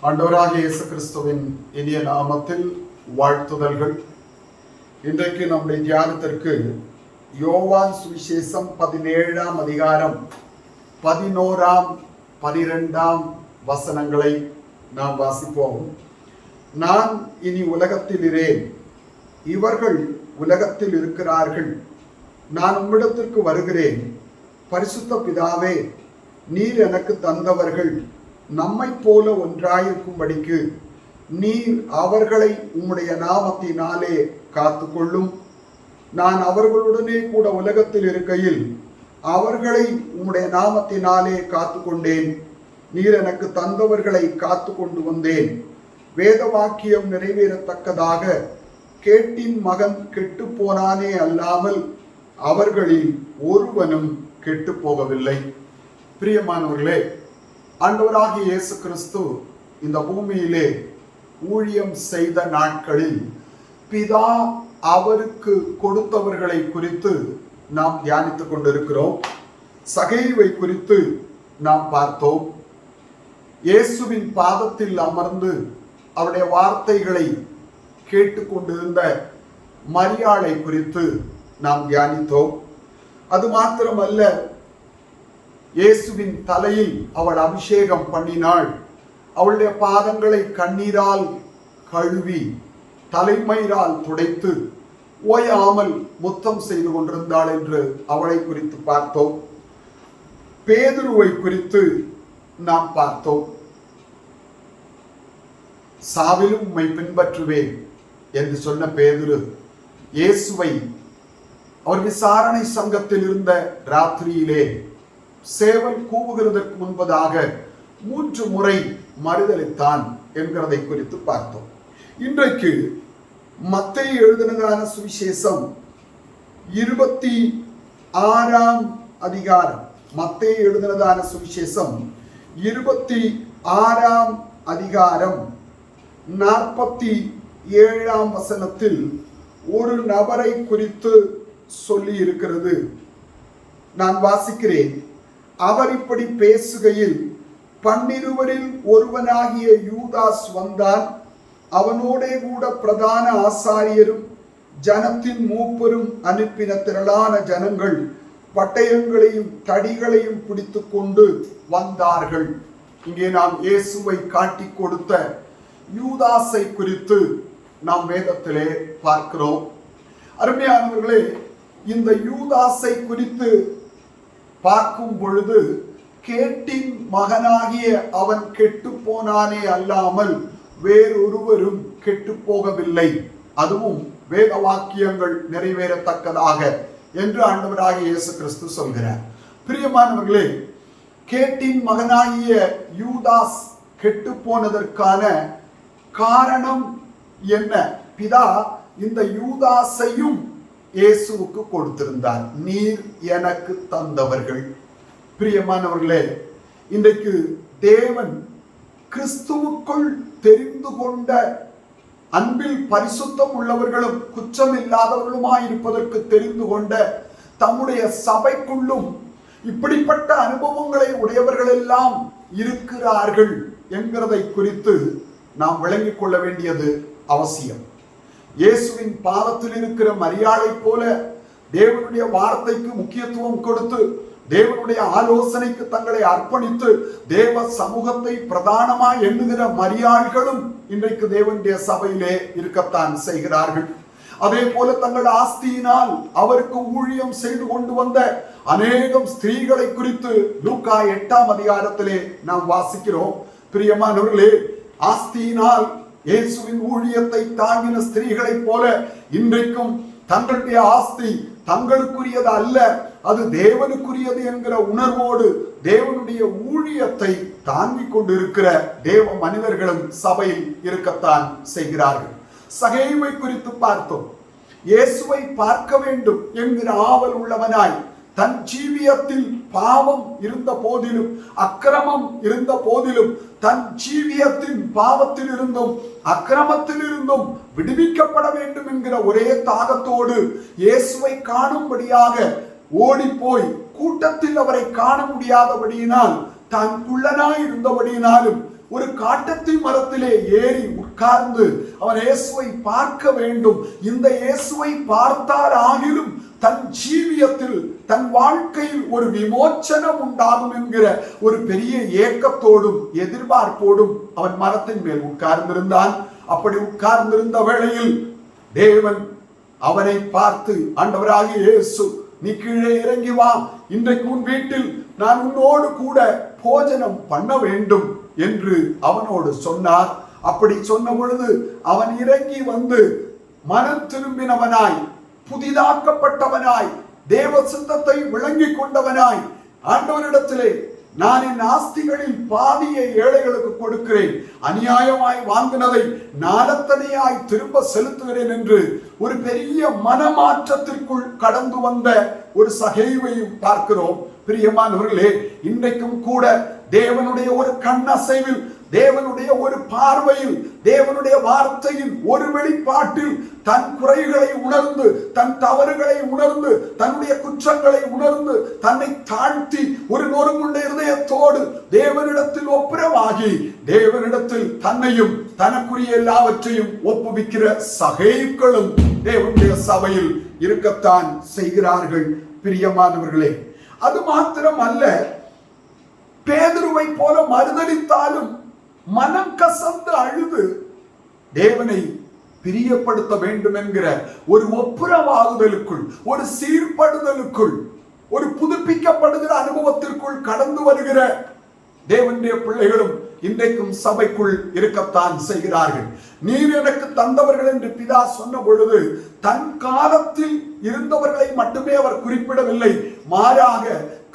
ஆண்டவராகிய இயேசு கிறிஸ்துவின் இனிய நாமத்தில் வாழ்த்துதல்கள். இன்றைக்கு நம்முடைய தியானத்திற்கு யோவான் சுவிசேஷம் 17ஆம் அதிகாரம் 11ஆம் 12ஆம் வசனங்களை நாம் வாசிப்போம். நான் இனி உலகத்தில் இரேன், இவர்கள் உலகத்தில் இருக்கிறார்கள், நான் உம்மிடத்திற்கு வருகிறேன். பரிசுத்த பிதாவே, நீர் எனக்கு தந்தவர்கள் நம்மை போல ஒன்றாயிருக்கும்படிக்கு நீர் அவர்களை உம்முடைய நாமத்தினாலே காத்து கொள்ளும். நான் அவர்களுடனே கூட உலகத்தில் இருக்கையில் அவர்களை உம்முடைய நாமத்தினாலே காத்து கொண்டேன். நீர் எனக்கு தந்தவர்களை காத்து கொண்டு வந்தேன். வேத வாக்கியம் நிறைவேறத்தக்கதாக கேட்டின் மகன் கெட்டு போனானே அல்லாமல் அவர்களில் ஒருவனும் கெட்டு போகவில்லை. பிரியமானவர்களே, ஆண்டவராகிய இயேசு கிறிஸ்து இந்த பூமியிலே ஊழியம் செய்த நாட்களில் பிதா அவருக்கு கொடுத்தவர்களை குறித்து நாம் தியானித்துக் கொண்டிருக்கிறோம். சகைவை குறித்து நாம் பார்த்தோம். இயேசுவின் பாதத்தில் அமர்ந்து அவருடைய வார்த்தைகளை கேட்டுக்கொண்டிருந்த மரியாளை குறித்து நாம் தியானித்தோம். அது மாத்திரமல்ல, இயேசுவின் தலையில் அவள் அபிஷேகம் பண்ணினாள். அவளுடைய பாதங்களை கண்ணீரால் கழுவி தலைமயிரால் துடைத்து ஓயாமல் முத்தம் செய்து கொண்டிருந்தாள் என்று அவளை குறித்து பார்த்தோம். பேதுருவை குறித்து நாம் பார்த்தோம். சாவிலும் உம்மை பின்பற்றுவேன் என்று சொன்ன பேதுரு இயேசுவை அவர் விசாரணை சங்கத்தில் இருந்த ராத்திரியிலே சேவல் கூவுகிறதற்கு முன்பதாக 3 முறை மறுதலித்தான் என்கிறதை குறித்து பார்த்தோம். இன்றைக்கு மத்தேயு எழுதினதான சுவிசேஷம் 26ஆம் அதிகாரம், மத்தேயு எழுதினதான சுவிசேஷம் 26ஆம் அதிகாரம் 47ஆம் வசனத்தில் ஒரு நபரை குறித்து சொல்லி இருக்கிறது. நான் வாசிக்கிறேன். அவர் இப்படி பேசுகையில் 12 ஒருவனாகிய யூதாஸ் வந்தான். அவனோடே கூட பிரதான ஆசாரியரும் ஜனத்தின் மூப்பரும் அனுப்பின திரளான ஜனங்கள் பட்டயங்களையும் தடிகளையும் பிடித்து கொண்டு வந்தார்கள். இங்கே நாம் இயேசுவை காட்டி கொடுத்த யூதாஸை குறித்து நாம் வேதத்திலே பார்க்கிறோம். அருமையானவர்களே, இந்த யூதாஸை குறித்து பார்க்கும் பொழுது கேட்டின் மகனாகிய அவன் கெட்டு போனானே அல்லாமல் வேறொருவரும் கெட்டு போகவில்லை, அதுவும் வேத வாக்கியங்கள் நிறைவேறத்தக்கதாக என்று ஆண்டவராகிய இயேசு கிறிஸ்து சொல்கிறார். பிரியமானவர்களே, கேட்டின் மகனாகிய யூதாஸ் கெட்டு போனதற்கான காரணம் என்ன? பிதா இந்த யூதாஸையும் இயேசுவுக்கு கொடுத்திருந்தார். நீர் எனக்கு தந்தவர்கள். பிரியமானவர்களே, இன்றைக்கு தேவன் கிறிஸ்துவுக்குள் தெரிந்து கொண்ட அன்பில் பரிசுத்தம் உள்ளவர்களும் குற்றம் இல்லாதவர்களுமாயிருப்பதற்கு தெரிந்து கொண்ட தம்முடைய சபைக்குள்ளும் இப்படிப்பட்ட அனுபவங்களை உடையவர்கள் எல்லாம் இருக்கிறார்கள் என்கிறதை குறித்து நாம் விளங்கிக் கொள்ள வேண்டியது அவசியம். இயேசுவின் பாதத்தில் இருக்கிற மரியாளை போல தேவனுடைய வார்த்தைக்கு முக்கியத்துவம் கொடுத்து தேவனுடைய ஆலோசனைக்கு தங்களை அர்ப்பணித்து தேவ சமூகத்தை பிரதானமாய் எண்ணுகிற மரியாள்களும் இன்றைக்கு தேவனுடைய சபையிலே இருக்கத்தான் செய்கிறார்கள். அதே போல தங்கள் ஆஸ்தியினால் அவருக்கு ஊழியம் செய்து கொண்டு வந்த அநேகம் ஸ்திரீகளை குறித்து லூக்கா 8ஆம் அதிகாரத்திலே நாம் வாசிக்கிறோம். பிரியமானவர்களே, ஆஸ்தியினால் இயேசுவின் ஊழியத்தை தாங்கின ஸ்திரீகளைப் போல இன்றைக்கும் தங்களுடைய ஆஸ்தி தங்களுக்குரியது அல்ல, அது தேவனுக்குரியது என்கிற உணர்வோடு தேவனுடைய ஊழியத்தை தாங்கிக் கொண்டிருக்கிற தேவ மனிதர்களும் சபையில் இருக்கத்தான் செய்கிறார்கள். சகைவை குறித்து பார்த்தோம். இயேசுவை பார்க்க வேண்டும் என்கிற ஆவல் உள்ளவனாய் தன் ஜீவியத்தில் பாவம் இருந்த போதிலும் அக்கிரமம் இருந்த போதிலும் தன் ஜீவியத்தின் பாவத்தில் இருந்தும் அக்கிரமத்தில் இருந்தும் விடுவிக்கப்பட வேண்டும் என்கிற ஒரே தாகத்தோடு இயேசுவை காணும்படியாக ஓடி போய் கூட்டத்தில் அவரை காண முடியாதபடியினால் தான் குள்ளனாய் இருந்தபடியினாலும் ஒரு காட்டத்தி மரத்திலே ஏறி உட்கார்ந்து அவன் இயேசுவை பார்க்க வேண்டும், இந்த இயேசுவை பார்த்தால் ஆகிலும் தன் ஜீவியத்தில் தன் வாழ்க்கையில் ஒரு விமோச்சனம் உண்டாகும் என்கிற ஒரு பெரிய ஏக்கத்தோடும் எதிர்பார்ப்போடும் அவன் மரத்தின் மேல் உட்கார்ந்திருந்தான். அப்படி உட்கார்ந்திருந்த வேளையில் தேவன் அவனை பார்த்து, ஆண்டவராகிய இயேசு, நீ கீழே இறங்கி வா, இன்றைக்கு உன் வீட்டில் நான் உன்னோடு கூட போஜனம் பண்ண வேண்டும் என்று அவனோடு சொன்னார். அப்படி சொன்ன பொழுது அவன் இறங்கி வந்து மனம் திரும்பினவனாய், புதிதாக்கப்பட்டவனாய், தேவ சித்தத்தை விளங்கிக் கொண்டவனாய், ஆண்டவரிடத்திலே நான் என் ஆஸ்திகளில் பாதியை ஏழைகளுக்கு கொடுக்கிறேன், அநியாயமாய் வாங்கினதை நாளத்தனையாய் திரும்ப செலுத்துகிறேன் என்று ஒரு பெரிய மனமாற்றத்திற்குள் கடந்து வந்த ஒரு சகேயுவையும் பார்க்கிறோம். பிரியமானவர்களே, இன்றைக்கும் கூட தேவனுடைய ஒரு கண்ணசைவில், தேவனுடைய ஒரு பார்வையில், தேவனுடைய வார்த்தையின் ஒரு வெளிப்பாட்டில் தன் குறைகளை உணர்ந்து, தன் தவறுகளை உணர்ந்து, தன்னுடைய குற்றங்களை உணர்ந்து, தன்னை தாழ்த்தி ஒரு நொறுங்குண்ட இருதயத்தோடு தேவனிடத்தில் ஒப்புரவாகி, தேவனிடத்தில் தன்னையும் தனக்குரிய எல்லாவற்றையும் ஒப்புவிக்கிற சகேயுக்களும் தேவனுடைய சபையில் இருக்கத்தான் செய்கிறார்கள். பிரியமானவர்களே, அது மாத்திரம் அல்ல, பேதுருவை போல மறுதலித்தாலும் மனம் கசந்து அழுது தேவனை பிரியப்படுத்த வேண்டும் என்கிற ஒரு ஒப்புரவாகுதலுக்குள், ஒரு சீர்படுதலுக்குள், ஒரு புதுப்பிக்கப்படுகிற அனுபவத்திற்குள் கடந்து வருகிற தேவனுடைய பிள்ளைகளும் இன்றைக்கும் சபைக்குள் இருக்கத்தான் செய்கிறார்கள். நீர் எனக்கு தந்தவர்கள் என்று பிதா சொன்ன பொழுது தன் காலத்தில் இருந்தவர்களை மட்டுமே அவர் குறிப்பிடவில்லை, மாறாக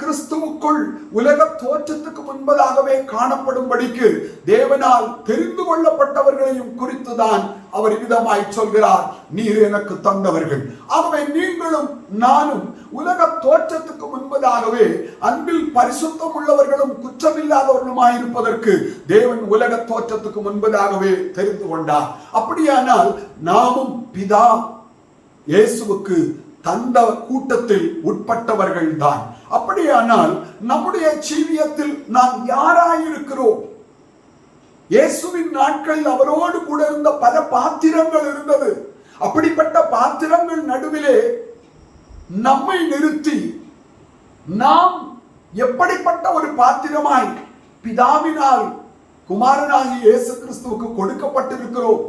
கிறிஸ்துவுக்குள் உலக தோற்றத்துக்கு முன்பதாகவே காணப்படும்படிக்கு தேவனால் தெரிந்து கொள்ளப்பட்டவர்களையும் குறித்துதான் அவர் விதமாய் சொல்கிறார், நீர் எனக்கு தந்தவர்கள். ஆகவே நீங்களும் நானும் உலக தோற்றத்துக்கு முன்பதாகவே அன்பில் பரிசுத்தம் உள்ளவர்களும் குற்றமில்லாதவர்களுமாய் இருப்பதற்கு தேவன் உலக தோற்றத்துக்கு முன்பதாகவே தெரிந்து கொண்டார். அப்படியானால் நாமும் பிதா இயேசுவுக்கு தந்த கூட்டத்தில் உட்பட்டவர்கள் தான். அப்படியானால் நம்முடைய ஜீவியத்தில் நாம் யாராயிருக்கிறோம்? இயேசுவின் நாட்களில் அவரோடு கூட இருந்த பல பாத்திரங்கள் இருந்தது. அப்படிப்பட்ட பாத்திரங்கள் நடுவிலே நம்மை நிறுத்தி நாம் எப்படிப்பட்ட ஒரு பாத்திரமாய் பிதாவினால் குமாரனாகிய இயேசு கிறிஸ்துவுக்கு கொடுக்கப்பட்டிருக்கிறோம்,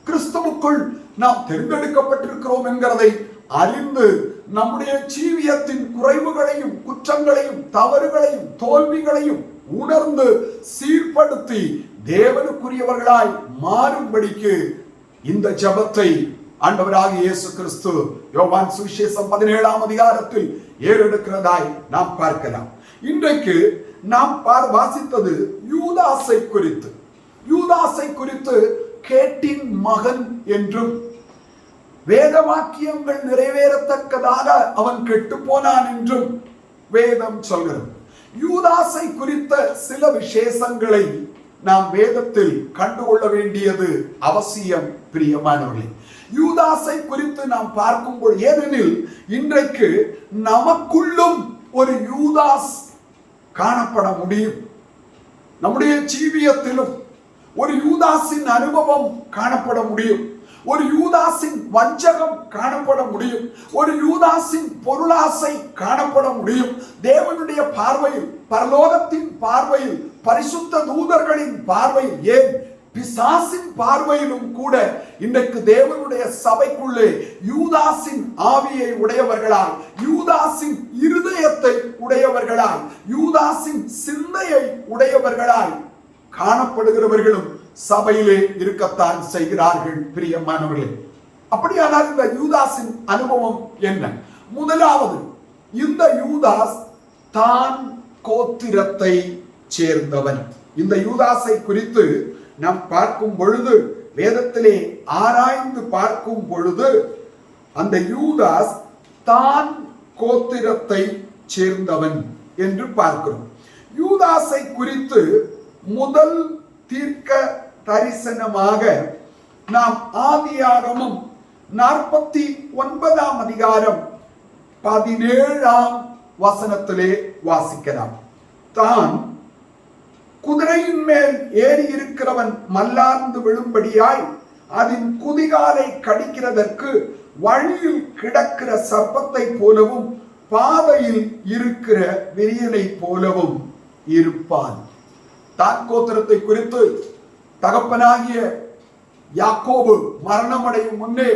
கிறிஸ்துவுக்குள் நாம் தேர்ந்தெடுக்கப்பட்டிருக்கிறோம் என்கிறதை அறிந்து நம்முடைய ஜீவியத்தின் குறைவுகளையும் குற்றங்களையும் தவறுகளையும் தோல்விகளையும் உணர்ந்து சீர்படுத்தி தேவனுக்குரியவர்களாய் மாறும்படிக்கு இந்த ஜெபத்தை ஆண்டவராகிய இயேசு கிறிஸ்து யோவான் சுவிசேஷம் 17ஆம் அதிகாரத்தில் ஏறெடுக்கிறதாய் நாம் பார்க்கலாம். இன்றைக்கு நாம் வாசித்தது யூதாசை குறித்து. யூதாசை குறித்து கேட்டின் மகன் என்றும் வேத வாக்கியங்கள் நிறைவேறத்தக்கதாக அவன் கெட்டு போனான் என்றும் வேதம் சொல்கிறது. யூதாசை குறித்த சில விசேஷங்களை நாம் வேதத்தில் கண்டுகொள்ள வேண்டியது அவசியம். பிரியமானவர்களே, யூதாசை குறித்து நாம் பார்க்கும்போது, ஏனெனில் இன்றைக்கு நமக்குள்ளும் ஒரு யூதாஸ் காணப்பட முடியும். நம்முடைய ஜீவியத்திலும் ஒரு யூதாஸின் அனுபவம் காணப்பட முடியும். ஒரு யூதாஸின் வஞ்சகம் காணப்பட முடியும். ஒரு யூதாஸின் பொருளாசை காணப்பட முடியும். தேவனுடைய பார்வையில், பரலோகத்தின் பார்வையில், பரிசுத்த தூதர்களின் பார்வையில், ஏன் பிசாசின் பார்வையிலும் கூட இன்றைக்கு தேவனுடைய சபைக்குள்ளே யூதாஸின் ஆவியை உடையவர்களாய், யூதாஸின் இருதயத்தை உடையவர்களாய், யூதாஸின் சிந்தையை உடையவர்களாய் காணப்படுகிறவர்களும் சபையிலே இருக்கத்தான் செய்கிறார்கள். பிரியமானவர்களே, அப்படியானால் இந்த யூதாஸின் அனுபவம் என்ன? முதலாவது, இந்த யூதாஸ் தான் கோத்திரத்தை சேர்ந்தவன். இந்த யூதாஸை குறித்து நாம் பார்க்கும் பொழுது, வேதத்திலே ஆராய்ந்து பார்க்கும் பொழுது, அந்த யூதாஸ் தான் கோத்திரத்தை சேர்ந்தவன் என்று பார்க்கிறோம். யூதாஸை குறித்து முதல் தீர்க்க தரிசனமாக நாம் ஆதியாகமம் 49ஆம் அதிகாரம் 17ஆம் வசனத்திலே வாசிக்கலாம். தான் குதிரையின் மேல் ஏறி இருக்கிறவன் மல்லார்ந்து விழும்படியாய் அதன் குதிகாலை கடிக்கிறதற்கு வழியில் கிடக்கிற சர்ப்பத்தை போலவும் பாதையில் இருக்கிற விரியனை போலவும் இருப்பான். தான் கோத்திரத்தை குறித்து தகப்பனாகிய யாக்கோபு மரணமடையும் முன்னே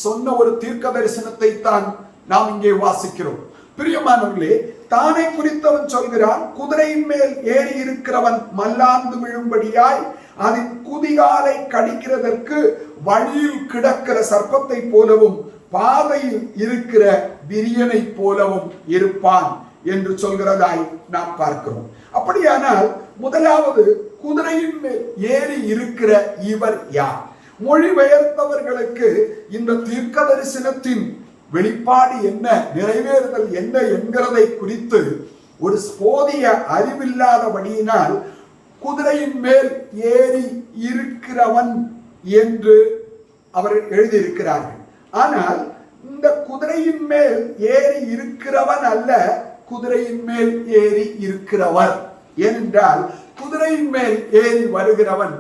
சொன்ன ஒரு தீர்க்க தரிசனத்தை தான் நாம் இங்கே வாசிக்கிறோம். பிரியமானவர்களே, தானை குறித்தவன் சொல்கிறான், குதிரையின் மேல் ஏறி இருக்கிறவன் மல்லாந்து விழும்படியாய் அதன் குதிகாலை கடிக்கிறதற்கு வழியில் கிடக்கிற சர்ப்பத்தை போலவும் பாதையில் இருக்கிற விரியனை போலவும் இருப்பான் என்று சொல்கிறதாய் நாம் பார்க்கிறோம். அப்படியானால் முதலாவது குதிரையின் மேல் ஏறி இருக்கிற இவர் யார்? மொழிபெயர்த்தவர்களுக்கு இந்த தீர்க்க தரிசனத்தின் வெளிப்பாடு என்ன, நிறைவேறுதல் என்ன என்கிறதை குறித்து ஒரு போதிய அறிவில்லாதபடியினால் குதிரையின் மேல் ஏறி இருக்கிறவன் என்று அவர் எழுதியிருக்கிறார்கள். ஆனால் இந்த குதிரையின் மேல் ஏறி இருக்கிறவன் அல்ல, குதிரையின் மேல் ஏறி இருக்கிறவர். ஏனென்றால் குதிரையின் மேல் ஏறி வருகிறவன்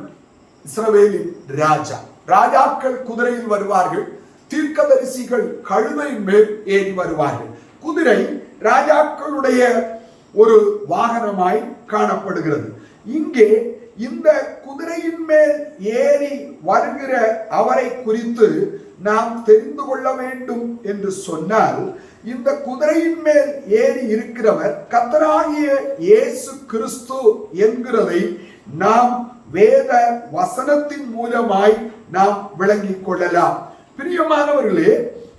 இஸ்ரவேலின் ராஜா. ராஜாக்கள் குதிரையில் வருவார்கள், தீர்க்கதரிசிகள் கழுதையின் மேல் ஏறி வருவார்கள். குதிரை ராஜாக்களுடைய ஒரு வாகனமாய் காணப்படுகிறது. இங்கே இந்த குதிரையின் மேல் ஏறி வருகிற அவரை குறித்து நாம் தெரிந்து கொள்ள வேண்டும் என்று சொன்னால், இந்த குதிரையின் மேல் ஏறி இருக்கிறவர் கர்த்தராகிய இயேசு கிறிஸ்து என்கிறதை நாம் வேத வசனத்தின் மூலமாய் நாம் விளங்கிக் கொள்ளலாம். பிரியமானவர்களே,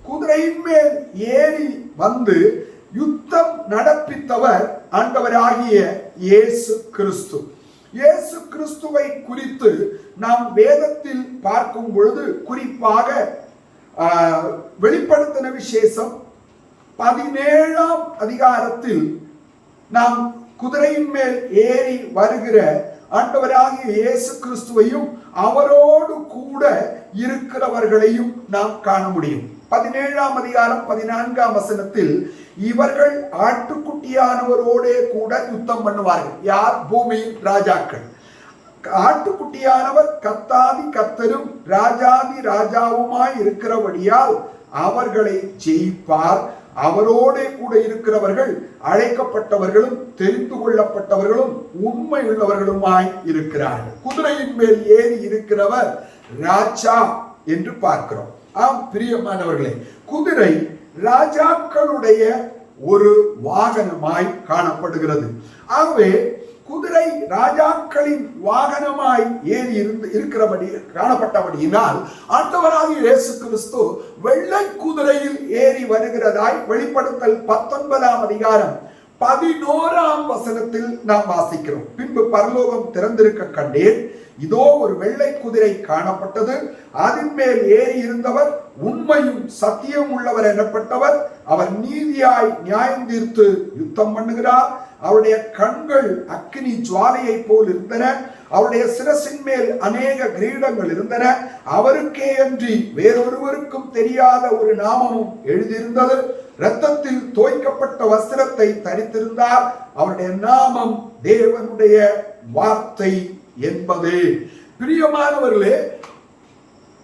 குதிரையின் மேல் ஏறி வந்து யுத்தம் நடப்பித்தவர் ஆண்டவராகிய இயேசு கிறிஸ்து. இயேசு கிறிஸ்துவை குறித்து நாம் வேதத்தில் பார்க்கும் பொழுது, குறிப்பாக வெளிப்படுத்தின விசேஷம் 17ஆம் அதிகாரத்தில் நாம் குதிரையின் மேல் ஏறி வருகிற ஆண்டவராகிய இயேசு கிறிஸ்துவையும் அவரோடு கூட இருக்கிறவர்களையும் நாம் காண முடியும். 17ஆம் அதிகாரம் 14ஆம் வசனத்தில் இவர்கள் ஆட்டுக்குட்டியானவரோடே கூட யுத்தம் பண்ணுவார்கள். யார்? பூமியின் ராஜாக்கள். ஆட்டுக்குட்டியானவர் கர்த்தாதி கர்த்தரும் ராஜாதி ராஜாவுமாய் இருக்கிறபடியால் அவர்களை ஜெயிப்பார். அவரோடே கூட இருக்கிறவர்கள் அழைக்கப்பட்டவர்களும் தெரிந்து கொள்ளப்பட்டவர்களும் உண்மையுள்ளவர்களுமாய் இருக்கிறார்கள். குதிரையின் மேல் ஏறி இருக்கிறவர் ராஜா என்று பார்க்கிறோம். ஆம் பிரியமானவர்களே, குதிரை ராஜாக்களுடைய ஒரு வாகனமாய் காணப்படுகிறது. ஆகவே குதிரை ராஜாக்களின் வாகனமாய் ஏறி இருக்கிறபடி காணப்பட்டபடியினால் ஆண்டவராகிய இயேசு கிறிஸ்து வெள்ளை குதிரையில் ஏறி வருகிறதாய் வெளிப்படுத்தல் 19ஆம் அதிகாரம் 11ஆம் வசனத்தில் நாம் வாசிக்கிறோம். பின்பு பரலோகம் திறந்திருக்க கண்டேன், இதோ ஒரு வெள்ளை குதிரை காணப்பட்டது. அதன் மேல் ஏறி இருந்தவர் உண்மையும் சத்தியம் உள்ளவர் எனப்பட்டவர். அவர் நீதியாய் நியாயம் தீர்த்து யுத்தம் பண்ணுகிறார். அவருடைய கண்கள் அக்கினி ஜுவாலையை போல் இருந்தன. அவருடைய சிரசின் மேல் அநேக கிரீடங்கள் இருந்தன. அவருக்கே அன்றி வேறொருவருக்கும் தெரியாத ஒரு நாமமும் எழுதியிருந்தது. இரத்தத்தில் தோய்க்கப்பட்ட வஸ்திரத்தை தரித்திருந்தார். அவருடைய நாமம் தேவனுடைய வார்த்தை என்பது. பிரியமானவர்களே,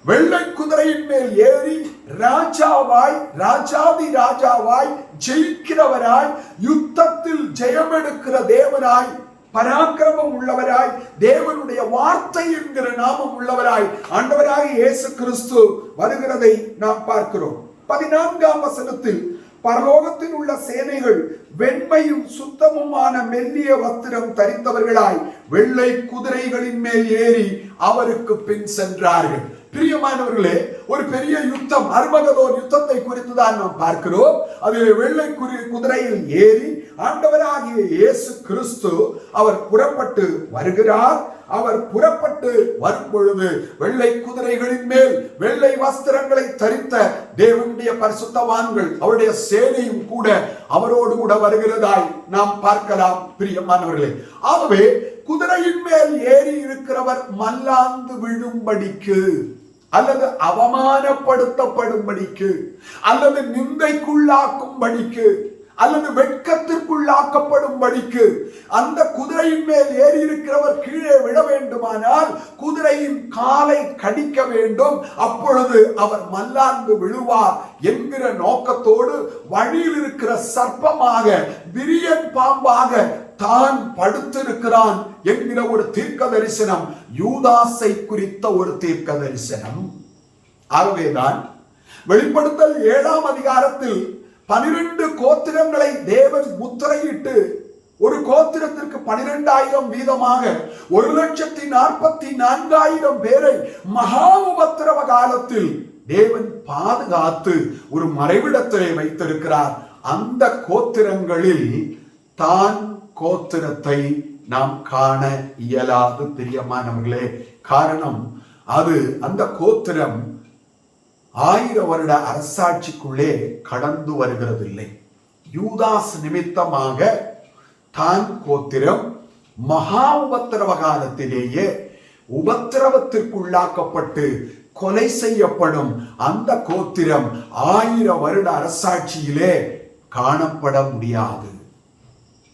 வெள்ளை குதிரையின் மேல் ஏறி ராஜாவாய் ராஜாதி ராஜாவாய் ஜெயிக்கிறவராய் யுத்தத்தில் ஜெயமெடுக்கிற தேவனாய் பராக்கிரமம் உள்ளவராய் தேவனுடைய வார்த்தை என்கிற நாமம் உள்ளவராய் ஆண்டவராய் இயேசு கிறிஸ்து வருகிறதை நாம் பார்க்கிறோம். 14ஆம் வசனத்தில் பரலோகத்தில் உள்ள சேனைகள் வெண்மையும் சுத்தமுமான மெல்லிய வஸ்திரம் தரித்தவர்களாய் வெள்ளை குதிரைகளின் மேல் ஏறி அவருக்கு பின் சென்றார்கள். பிரியமானவர்களே, ஒரு பெரிய யுத்தம், அர்மகதோன் யுத்தத்தை குறித்து தான் நாம் பார்க்கிறோம். அதில் வெள்ளை குதிரையில் ஏறி ஆண்டவராகிய இயேசு கிறிஸ்து அவர் புறப்பட்டு வருகிறார். அவர் புறப்பட்டு வரும் பொழுது வெள்ளை குதிரைகளின் மேல் வெள்ளை வஸ்திரங்களை தரித்த தேவனுடைய பரிசுத்தவான்கள் அவருடைய சேனையும் கூட அவரோடு கூட வருகிறதாய் நாம் பார்க்கலாம். பிரியமானவர்களே, ஆகவே குதிரையின் மேல் ஏறி இருக்கிறவர் மல்லாந்து விழும்படிக்கு அல்லது அவமானப்படுத்தப்படும்படிக்கு அல்லது நிந்தைக்குள்ளாக்கும்படிக்கு அல்லது வெட்கத்திற்குள்ளாக்கப்படும்படிக்கு அந்த குதிரையின் மேல் ஏறி இருக்கிறவர் கீழே விழ வேண்டுமானால் குதிரையின் காலை கடிக்க வேண்டும், அப்பொழுது அவர் மல்லாந்து விழுவார் என்கிற நோக்கத்தோடு வழியில் இருக்கிற சர்ப்பமாக விரியன் பாம்பாக தான் படுத்திருக்கிறான் என்கிற ஒரு தீர்க்க தரிசனம் யூதாசை குறித்த ஒரு தீர்க்க தரிசனம். ஆகவேதான் வெளிப்படுத்தல் 7ஆம் அதிகாரத்தில் 12 கோத்திரங்களை தேவன் முத்திரையிட்டு ஒரு கோத்திரத்திற்கு 12,000 வீதமாக 1,44,000 பேரை மகா உபத்திரவ காலத்தில் தேவன் பாதுகாத்து ஒரு மறைவிடத்திலே வைத்திருக்கிறார். அந்த கோத்திரங்களில் தான் கோத்திரத்தை நாம் காண இயலாது பிரியமானவர்களே. காரணம், அது அந்த கோத்திரம் 1000 வருட அரசாட்சிக்குள்ளே கடந்து வருகிறதில்லை. யூதாஸ் நிமித்தமாக தான் கோத்திரம் மகா உபத்திரவ காலத்திலேயே உபத்திரவத்திற்குள்ளாக்கப்பட்டு கொலை செய்யப்படும். அந்த கோத்திரம் 1000 வருட அரசாட்சியிலே காணப்பட முடியாது.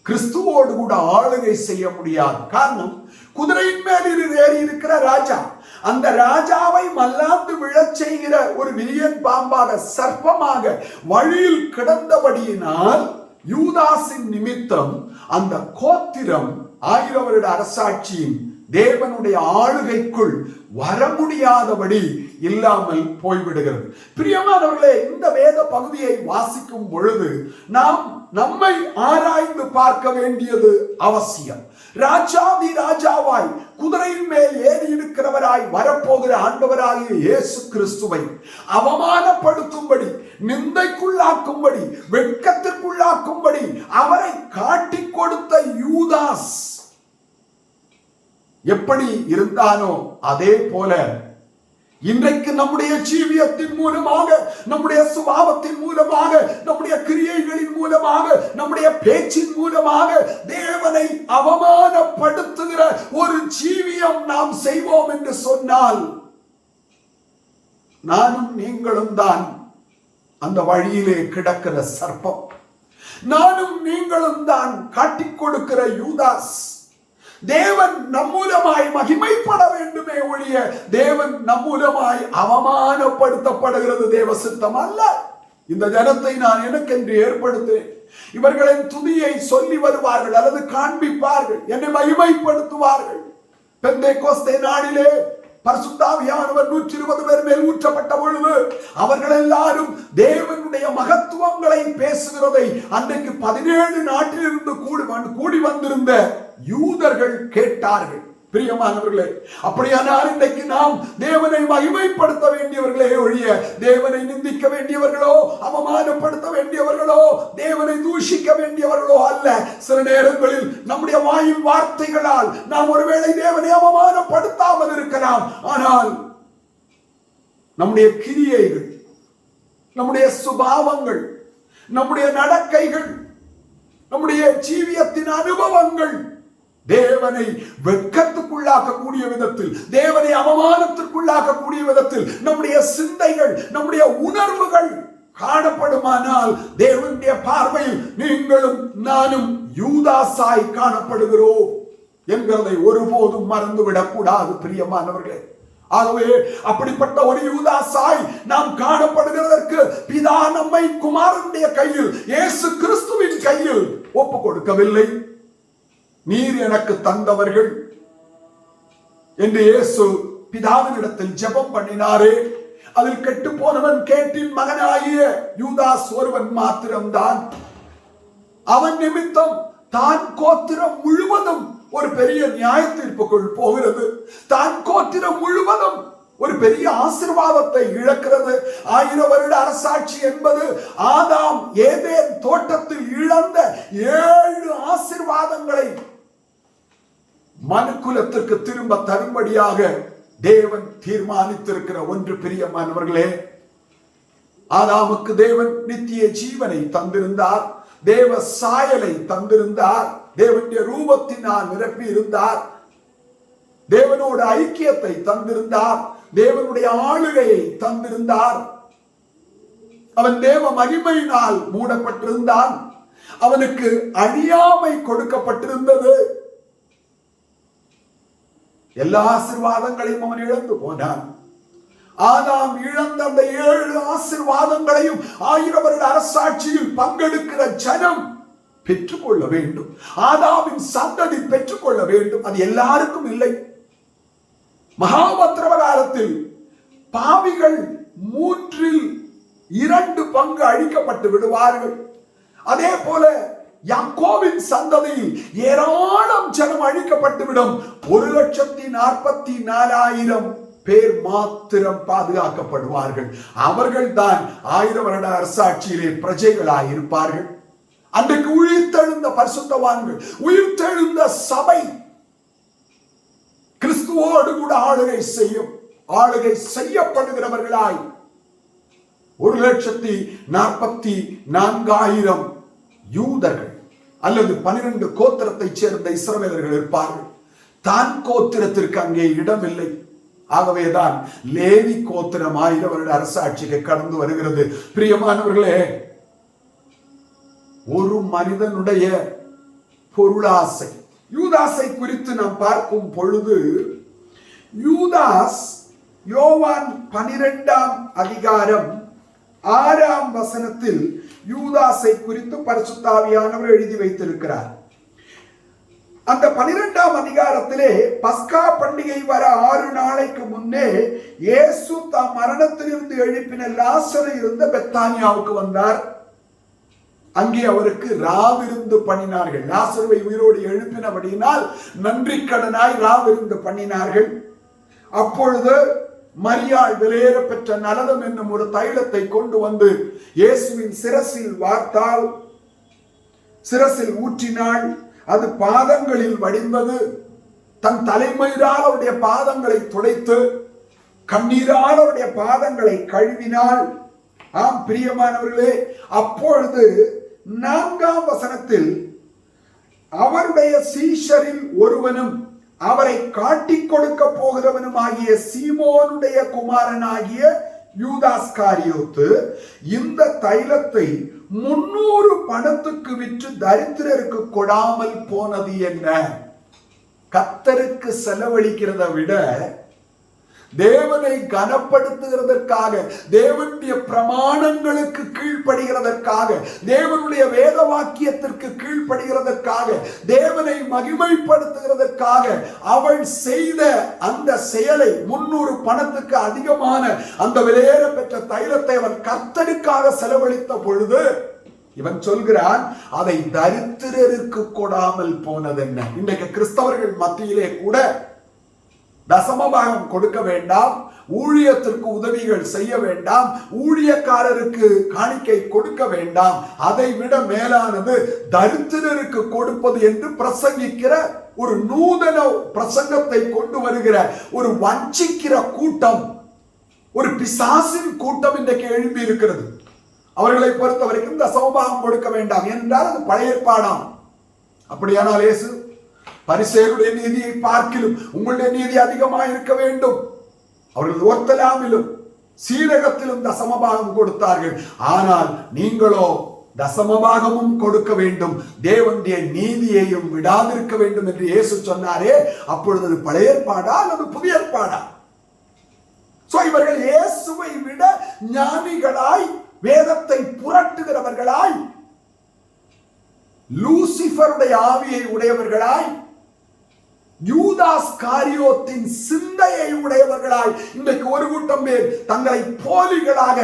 கிறிஸ்துவோடு கூட ஆளுகை செய்ய முடியாது. காரணம், குதிரையின் மேல் ஏறி இருக்கிற ராஜா, அந்த ராஜாவை மல்லாந்து விழச் செய்கிற ஒரு விரியன் பாம்பாக சர்ப்பமாக வழியில் கிடந்தபடியினால் யூதாசின் நிமித்தம் அந்த கோத்திரம் 1000 வருட அரசாட்சியின் தேவனுடைய ஆளுகைக்குள் வர முடியாதபடி இல்லாமல் போய்விடுகிறது. பிரியமானவர்களே, இந்த வேத பகுதியை வாசிக்கும் பொழுது நாம் நம்மை ஆராய்ந்து பார்க்க வேண்டியது அவசியம். ராஜாதி ராஜாவாய் குதிரையின் மேல் ஏறி இருக்கிறவராய் வரப்போகிற ஆண்டவராகிய இயேசு கிறிஸ்துவை அவமானப்படுத்தும்படி, நிந்தைக்குள்ளாக்கும்படி, வெட்கத்திற்குள்ளாக்கும்படி அவரை காட்டிக் கொடுத்த யூதாஸ் எப்படி இருந்தானோ அதே போல இன்றைக்கு நம்முடைய ஜீவியத்தின் மூலமாக, நம்முடைய சுபாவத்தின் மூலமாக, நம்முடைய கிரியைகளின் மூலமாக, நம்முடைய பேச்சின் மூலமாக தேவனை அவமானப்படுத்துகிற ஒரு ஜீவியம் நாம் செய்வோம் என்று சொன்னால், நானும் நீங்களும் தான் அந்த வழியிலே கிடக்கிற சர்ப்பம். நானும் நீங்களும் தான் காட்டிக் கொடுக்கிற யூதாஸ். தேவன் நம்மூலமாய் மகிமைப்பட வேண்டுமே ஒழிய தேவன் நம்மூலமாய் அவமானப்படுத்தப்படுகிறது தேவ சித்தம் அல்ல. இந்த ஜனத்தை நான் எனக்கென்று ஏற்படுத்தேன். இவர்களின் துதியை சொல்லி வருவார்கள் அல்லது காண்பிப்பார்கள், என்னை மகிமைப்படுத்துவார்கள். பெந்தேகோஸ்தே நாளிலே பரிசுத்த ஆவியானவர் 120 பேர் மேல் ஊற்றப்பட்ட பொழுது அவர்கள் எல்லாரும் தேவனுடைய மகத்துவங்களை பேசுகிறதை அன்றைக்கு 17 நாட்டிலிருந்து கூடி வந்திருந்த யூதர்கள் கேட்டார்கள். பிரியமானவர்களே, அப்படியானால் இன்றைக்கு நாம் தேவனை மகிமைப்படுத்த வேண்டியவர்களே ஒழிய தேவனை நிந்திக்க வேண்டியவர்களோ, அவமானப்படுத்த வேண்டியவர்களோ, தேவனை தூஷிக்க வேண்டியவர்களோ அல்ல. சில நேரங்களில் நம்முடைய வாயின் வார்த்தைகளால் நாம் ஒருவேளை தேவனை அவமானப்படுத்தாமல் இருக்கலாம். ஆனால் நம்முடைய கிரியைகள், நம்முடைய சுபாவங்கள், நம்முடைய நடக்கைகள், நம்முடைய ஜீவியத்தின் அனுபவங்கள் தேவனை வெட்கத்துக்குள்ளாக்கக்கூடிய விதத்தில், தேவனை அவமானத்திற்குள்ளாக்கக்கூடிய விதத்தில் நம்முடைய சிந்தைகள், நம்முடைய உணர்வுகள் காணப்படுமானால் தேவனுடைய பார்வையில் நீங்களும் நானும் யூதாசாய் காணப்படுகிறோம் என்கிறதை ஒருபோதும் மறந்துவிடக் கூடாது பிரியமானவர்களே. ஆகவே அப்படிப்பட்ட ஒரு யூதாசாய் நாம் காணப்படுகிறதற்கு பிதா நம்மை குமாரனுடைய கையில், இயேசு கிறிஸ்துவின் கையில் ஒப்பு கொடுக்கவில்லை. நீர் எனக்கு தந்தவர்கள் என்று இயேசு பிதாவினிடத்தில் ஜெபம் பண்ணினாரே, அதில் கெட்டு போனவன் கேட்டின் மகனாகிய யூதாஸ் ஒருவன் மாத்திரம்தான். அவன் நிமித்தம் தான் கோத்திரம் முழுவதும் ஒரு பெரிய நியாய தீர்ப்புக்குள் போகிறது. தான் கோத்திரம் முழுவதும் ஒரு பெரிய ஆசீர்வாதத்தை இழக்கிறது. 1000 வருட அரசாட்சி என்பது ஆதாம் ஏதேன் தோட்டத்தில் இழந்த 7 ஆசீர்வாதங்களை மனுக்குலத்திற்கு திரும்ப தரும்படியாக தேவன் தீர்மானித்திருக்கிற ஒன்று. பிரியமானவர்களே, ஆதாமுக்கு தேவன் நித்திய ஜீவனை தந்திருந்தார், தேவ சாயலை தந்திருந்தார், தேவனுடைய ரூபத்தினால் நிரப்பி இருந்தார், தேவனோட ஐக்கியத்தை தந்திருந்தார், தேவனுடைய ஆளுகையை தந்திருந்தார். அவன் தேவ மகிமையினால் மூடப்பட்டிருந்தான். அவனுக்கு அழியாமை கொடுக்கப்பட்டிருந்தது. எல்லா ஆசீர்வாதங்களையும் அவன் இழந்து போனான். ஆதாம் இழந்த அந்த 7 ஆசீர்வாதங்களையும் 1000 வருட அரசாட்சியில் பங்கெடுக்கிற ஜனம் பெற்றுக்கொள்ள வேண்டும். ஆதாமின் சந்ததி பெற்றுக்கொள்ள வேண்டும். அது எல்லாருக்கும் இல்லை. மகாபத்திரவ காலத்தில் பாவிகள் 3/2 பங்கு அழிக்கப்பட்டு விடுவார்கள். அதே போல யாக்கோபின் சந்ததியில் ஏராளம் ஜனம் அழிக்கப்பட்டுவிடும். 1,44,000 பேர் மாத்திரம் பாதுகாக்கப்படுவார்கள். அவர்கள் தான் 1000 வருட அரசாட்சியிலே பிரஜைகளாயிருப்பார்கள். அன்றைக்கு உயிர்த்தெழுந்த பரிசுத்தவான்கள், உயிர்த்தெழுந்த சபை கிறிஸ்துவோடு கூட ஆளுகை செய்யும். ஆளுகை செய்யப்படுகிறவர்களாய் 1,44,000 யூதர்கள் அல்லது 12 கோத்திரத்தைச் சேர்ந்த இஸ்ரவேலர்கள் இருப்பார்கள். தான் கோத்திரத்திற்கு அங்கே இடமில்லை. ஆகவேதான் லேவி கோத்திரம் 1000 வருட அரசாட்சிக்கு கடந்து வருகிறது. பிரியமானவர்களே, ஒரு மனிதனுடைய பொருளாசை, யூதாசை குறித்து நாம் பார்க்கும் பொழுது, யூதாஸ் யோவான் 12ஆம் அதிகாரம் 6ஆம் வசனத்தில் யூதாசை குறித்து பரிசுத்த ஆவியானவர் எழுதி வைத்திருக்கிறார். அந்த 12ஆம் அதிகாரத்திலே பஸ்கா பண்டிகை வர 6 நாளைக்கு முன்னே இயேசு தாம் மரணத்திலிருந்து எழுப்பின லாசரு இருந்த பெத்தானியாவுக்கு வந்தார். அங்கே அவருக்கு ராவிருந்து பண்ணினார்கள். லாசருவை உயிரோடு எழுப்பினபடியினால் நன்றி கடனாய் ராவிருந்து பண்ணினார்கள். அப்பொழுது மரியாள் விலையேற பெற்ற நலதம் என்னும் ஒரு தைலத்தை கொண்டு வந்து இயேசுவின் சிரசில் வார்த்தாள், சிரசில் ஊற்றினாள். அது பாதங்களில் வடிந்தது. தன் தலைமயிரால் அவருடைய பாதங்களை துடைத்து கண்ணீரால் அவருடைய பாதங்களை கழுவினாள். ஆம் பிரியமானவர்களே, அப்பொழுது 4ஆம் வசனத்தில் அவருடைய சீஷரில் ஒருவனும் அவரை காட்டிக் கொடுக்க போகிறவனும் ஆகிய சீமோனுடைய குமாரனாகிய யூதாஸ்காரியோத்து இந்த தைலத்தை 300 பணத்துக்கு விற்று தரித்திரருக்கு கொடாமல் போனது என்ன? கர்த்தருக்கு செலவழிக்கிறத விட தேவனை கனப்படுத்துகிறதற்காக, தேவனுடைய பிரமாணங்களுக்கு கீழ்ப்படுகிறதற்காக, தேவனுடைய வேத வாக்கியத்திற்கு கீழ்ப்படுகிறதற்காக, தேவனை மகிமைப்படுத்துகிறதற்காக அவள் செய்த அந்த செயலை 300 பணத்துக்கு அதிகமான அந்த விலையேற பெற்ற தைலத்தை அவன் கர்த்தருக்காக செலவழித்த பொழுது இவன் சொல்கிறான், அதை தரித்திரருக்கு கொடாமல் போனதென்ன? இன்றைக்கு கிறிஸ்தவர்கள் மத்தியிலே கூட தசமபாகம் கொடுக்க வேண்டாம், ஊழியத்திற்கு உதவிகள் செய்ய வேண்டாம், ஊழியக்காரருக்கு காணிக்கை கொடுக்க வேண்டாம், அதை விட மேலானது தரித்திரருக்கு கொடுப்பது என்று பிரசங்கிக்கிற ஒரு நூதன பிரசங்கத்தை கொண்டு வருகிற ஒரு வஞ்சிக்கிற கூட்டம், ஒரு பிசாசின் கூட்டம் இன்றைக்கு எழுப்பி இருக்கிறது. அவர்களை பொறுத்த வரைக்கும் தசமபாகம் கொடுக்க வேண்டாம் என்றால் அது பழைய ஏற்பாடாம். அப்படியானால் இயேசு பரிசேயருடைய நீதியை பார்க்கிலும் உங்களுடைய நீதி அதிகமாக இருக்க வேண்டும். அவர்கள் ஒர்த்தலாமிலும் சீரகத்திலும் தசமபாகம் கொடுத்தார்கள். ஆனால் நீங்களோ தசமபாகமும் கொடுக்க வேண்டும், தேவனுடைய நீதியையும் விடாதிருக்க வேண்டும் என்று இயேசு சொன்னாரே. அப்பொழுது அது பழைய ஏற்பாடா அல்லது புதிய ஏற்பாடா? இவர்கள் இயேசுவை விட ஞானிகளாய், வேதத்தை புரட்டுகிறவர்களாய், லூசிபருடைய ஆவியை உடையவர்களாய், யூதாஸ்காரியோத்தின் சிந்தையை உடையவர்களாய் இன்றைக்கு ஒரு கூட்டம் பேர் தங்களை போலிகளாக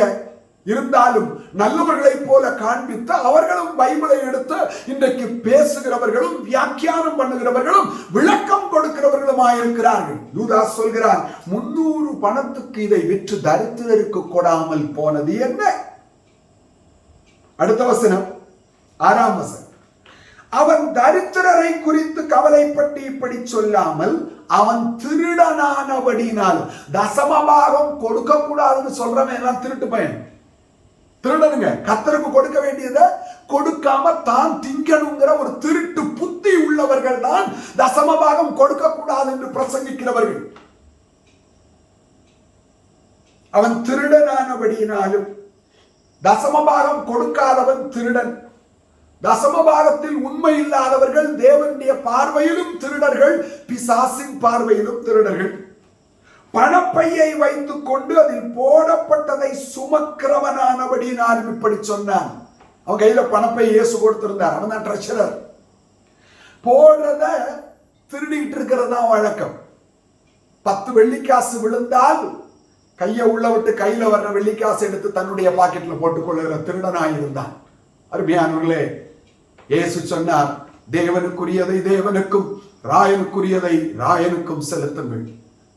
இருந்தாலும் நல்லவர்களைப் போல காண்பித்து அவர்களும் பைபிளை எடுத்து இன்றைக்கு பேசுகிறவர்களும் வியாக்கியானம் பண்ணுகிறவர்களும் விளக்கம் கொடுக்கிறவர்களுமாயிருக்கிறார்கள். யூதாஸ் சொல்கிறான், 300 பணத்துக்கு இதை விற்று தரித்திரருக்கு கொடாமல் போனது என்ன? அடுத்த வசனம் 6ஆம் வசனம், அவன் தரித்திரரை குறித்து கவலைப்பட்டு இப்படி சொல்லாமல் அவன் திருடனானபடினால். தசமபாகம் கொடுக்க கூடாதுன்னு சொல்றவன் எல்லாம் திருட்டு பையன், திருடனுங்க. கர்த்தருக்கு கொடுக்க வேண்டியதை கொடுக்காம தான் திங்கணுங்கிற ஒரு திருட்டு புத்தி உள்ளவர்கள் தான் தசமபாகம் கொடுக்க கூடாது என்று பிரசங்கிக்கிறவர்கள். அவன் திருடனானபடியினாலும், தசமபாகம் கொடுக்காதவன் திருடன், தசமபாகத்தில் உண்மை இல்லாதவர்கள் தேவனுடைய பார்வையிலும் திருடர்கள், பிசாசின் பார்வையிலும் திருடர்கள். பணப்பையை வைத்துக் கொண்டு அதில் போடப்பட்டதை சுமக்கிறவனானபடி நான் இப்படி சொன்னான். அவன் கையில பணப்பை இயேசு கொடுத்திருந்தார். அவன் தான் ட்ரெஷரர். போடுறத திருடிட்டு இருக்கிறதா வழக்கம். 10 வெள்ளிக்காசு விழுந்தால் கையை உள்ள விட்டு கையில வர்ற வெள்ளிக்காசு எடுத்து தன்னுடைய பாக்கெட்ல போட்டுக் கொள்ளுகிற திருடனாய் இருந்தான். அருமையானவர்களே, இயேசு சொன்னார், தேவனுக்குரியதை தேவனுக்கும் ராயனுக்குரியதை ராயனுக்கும் செலுத்துங்கள்.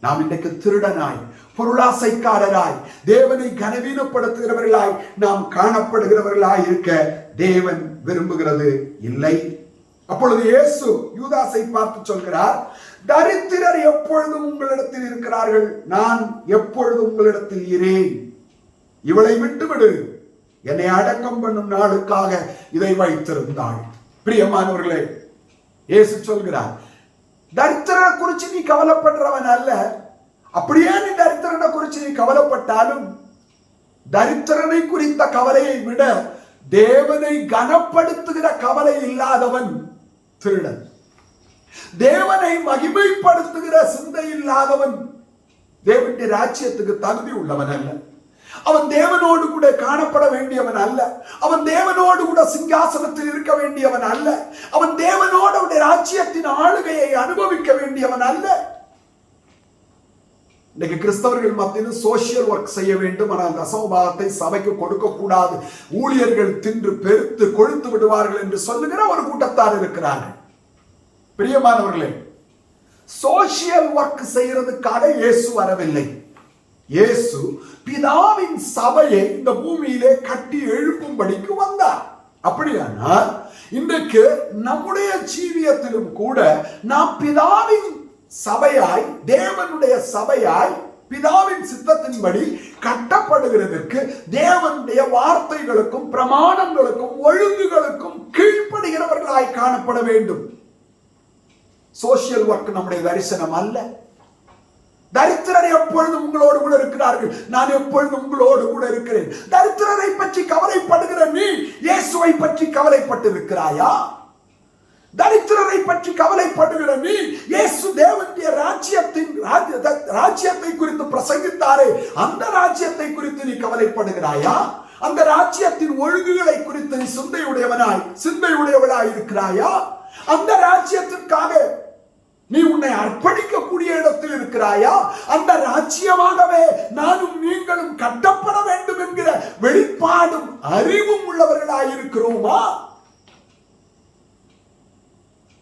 நாம் இன்றைக்கு திருடனாய், பொருளாசைக்காரராய், தேவனை கனவீனப்படுத்துகிறவர்களாய் நாம் காணப்படுகிறவர்களாய் இருக்க தேவன் விரும்புகிறது இல்லை. அப்பொழுது இயேசு யூதாசை பார்த்து சொல்கிறார், தரித்திரர் எப்பொழுதும் உங்களிடத்தில் இருக்கிறார்கள், நான் எப்பொழுதும் உங்களிடத்தில் இரேன். இவளை விட்டுவிடு, என்னை அடக்கம் பண்ணும் நாளுக்காக இதை வைத்திருந்தாள். பிரியமானவர்களே, இயேசு சொல்கிறார், தரித்திரனை குறித்து நீ கவலைப்படுறவன் அல்ல. அப்படியே நீ தரித்திரனை குறித்து நீ கவலைப்பட்டாலும் தரித்திரனை குறித்த கவலையை விட தேவனை கனப்படுத்துகிற கவலை இல்லாதவன் திருடன். தேவனை மகிமைப்படுத்துகிற சிந்தை இல்லாதவன் தேவனுடைய ராஜ்யத்துக்கு தகுதி உள்ளவன் அல்ல. அவன் தேவனோடு கூட காணப்பட வேண்டியவன் அல்ல. அவன் தேவனோடு கூட சிங்காசனத்தில் இருக்க வேண்டியவன் அல்ல. அவன் தேவனோடு அவருடைய ராஜ்யத்தின் ஆளுகையை அனுபவிக்க வேண்டியவன் அல்ல. இன்னைக்கு கிறிஸ்தவர்கள் மத்தியில் சோசியல் ஒர்க் செய்ய வேண்டும், ஆனால் தசமபாகத்தை சபைக்கு கொடுக்க கூடாது, ஊழியர்கள் தின்று பெருத்து கொழுத்து விடுவார்கள் என்று சொல்லுகிற ஒரு கூட்டத்தார் இருக்கிறார்கள். பிரியமானவர்களே, சோசியல் ஒர்க் செய்யறதுக்காக இயேசு வரவில்லை. இயேசு பிதாவின் சபையை இந்த பூமியிலே கட்டி எழுப்பும்படிக்கு வந்தார். அப்படியானால் இன்றைக்கு நம்முடைய ஜீவியத்திலும் கூட நாம் பிதாவின் சபையாய், தேவனுடைய சபையாய், பிதாவின் சித்தத்தின்படி கட்டப்படுகிறதற்கு தேவனுடைய வார்த்தைகளுக்கும் பிரமாணங்களுக்கும் ஒழுங்குகளுக்கும் கீழ்ப்படுகிறவர்களாய் காணப்பட வேண்டும். சோசியல் ஒர்க் நம்முடைய தரிசனம் அல்ல. தரித்திரர் எப்பொழுதும் உங்களோடு கூட இருக்கிறார்கள், நான் எப்பொழுதும் உங்களோடு கூட இருக்கிறேன். தரித்திரரை பற்றி கவலைப்படுகிற நீ இயேசுவை பற்றி கவலைப்பட்டு இருக்கிறாயா? தரித்திரரை பற்றி கவலைப்படுகிற நீ இயேசு தேவனுடைய ராஜ்யத்தை குறித்து பிரசங்கித்தாரே, அந்த ராஜ்யத்தை குறித்து நீ கவலைப்படுகிறாயா? அந்த ராஜ்யத்தின் ஒழுங்குகளை குறித்து நீ சிந்தையுடையவளாய் இருக்கிறாயா? அந்த ராஜ்யத்திற்காக நீ உன்னை அர்ப்பணிக்கக்கூடிய இடத்தில் இருக்கிறாயா? அந்த ராஜ்யமாகவே நானும் நீங்களும் கட்டப்பட வேண்டும் என்கிற வெளிப்பாடும் அறிவும் உள்ளவர்களாய் இருக்கிறோமா?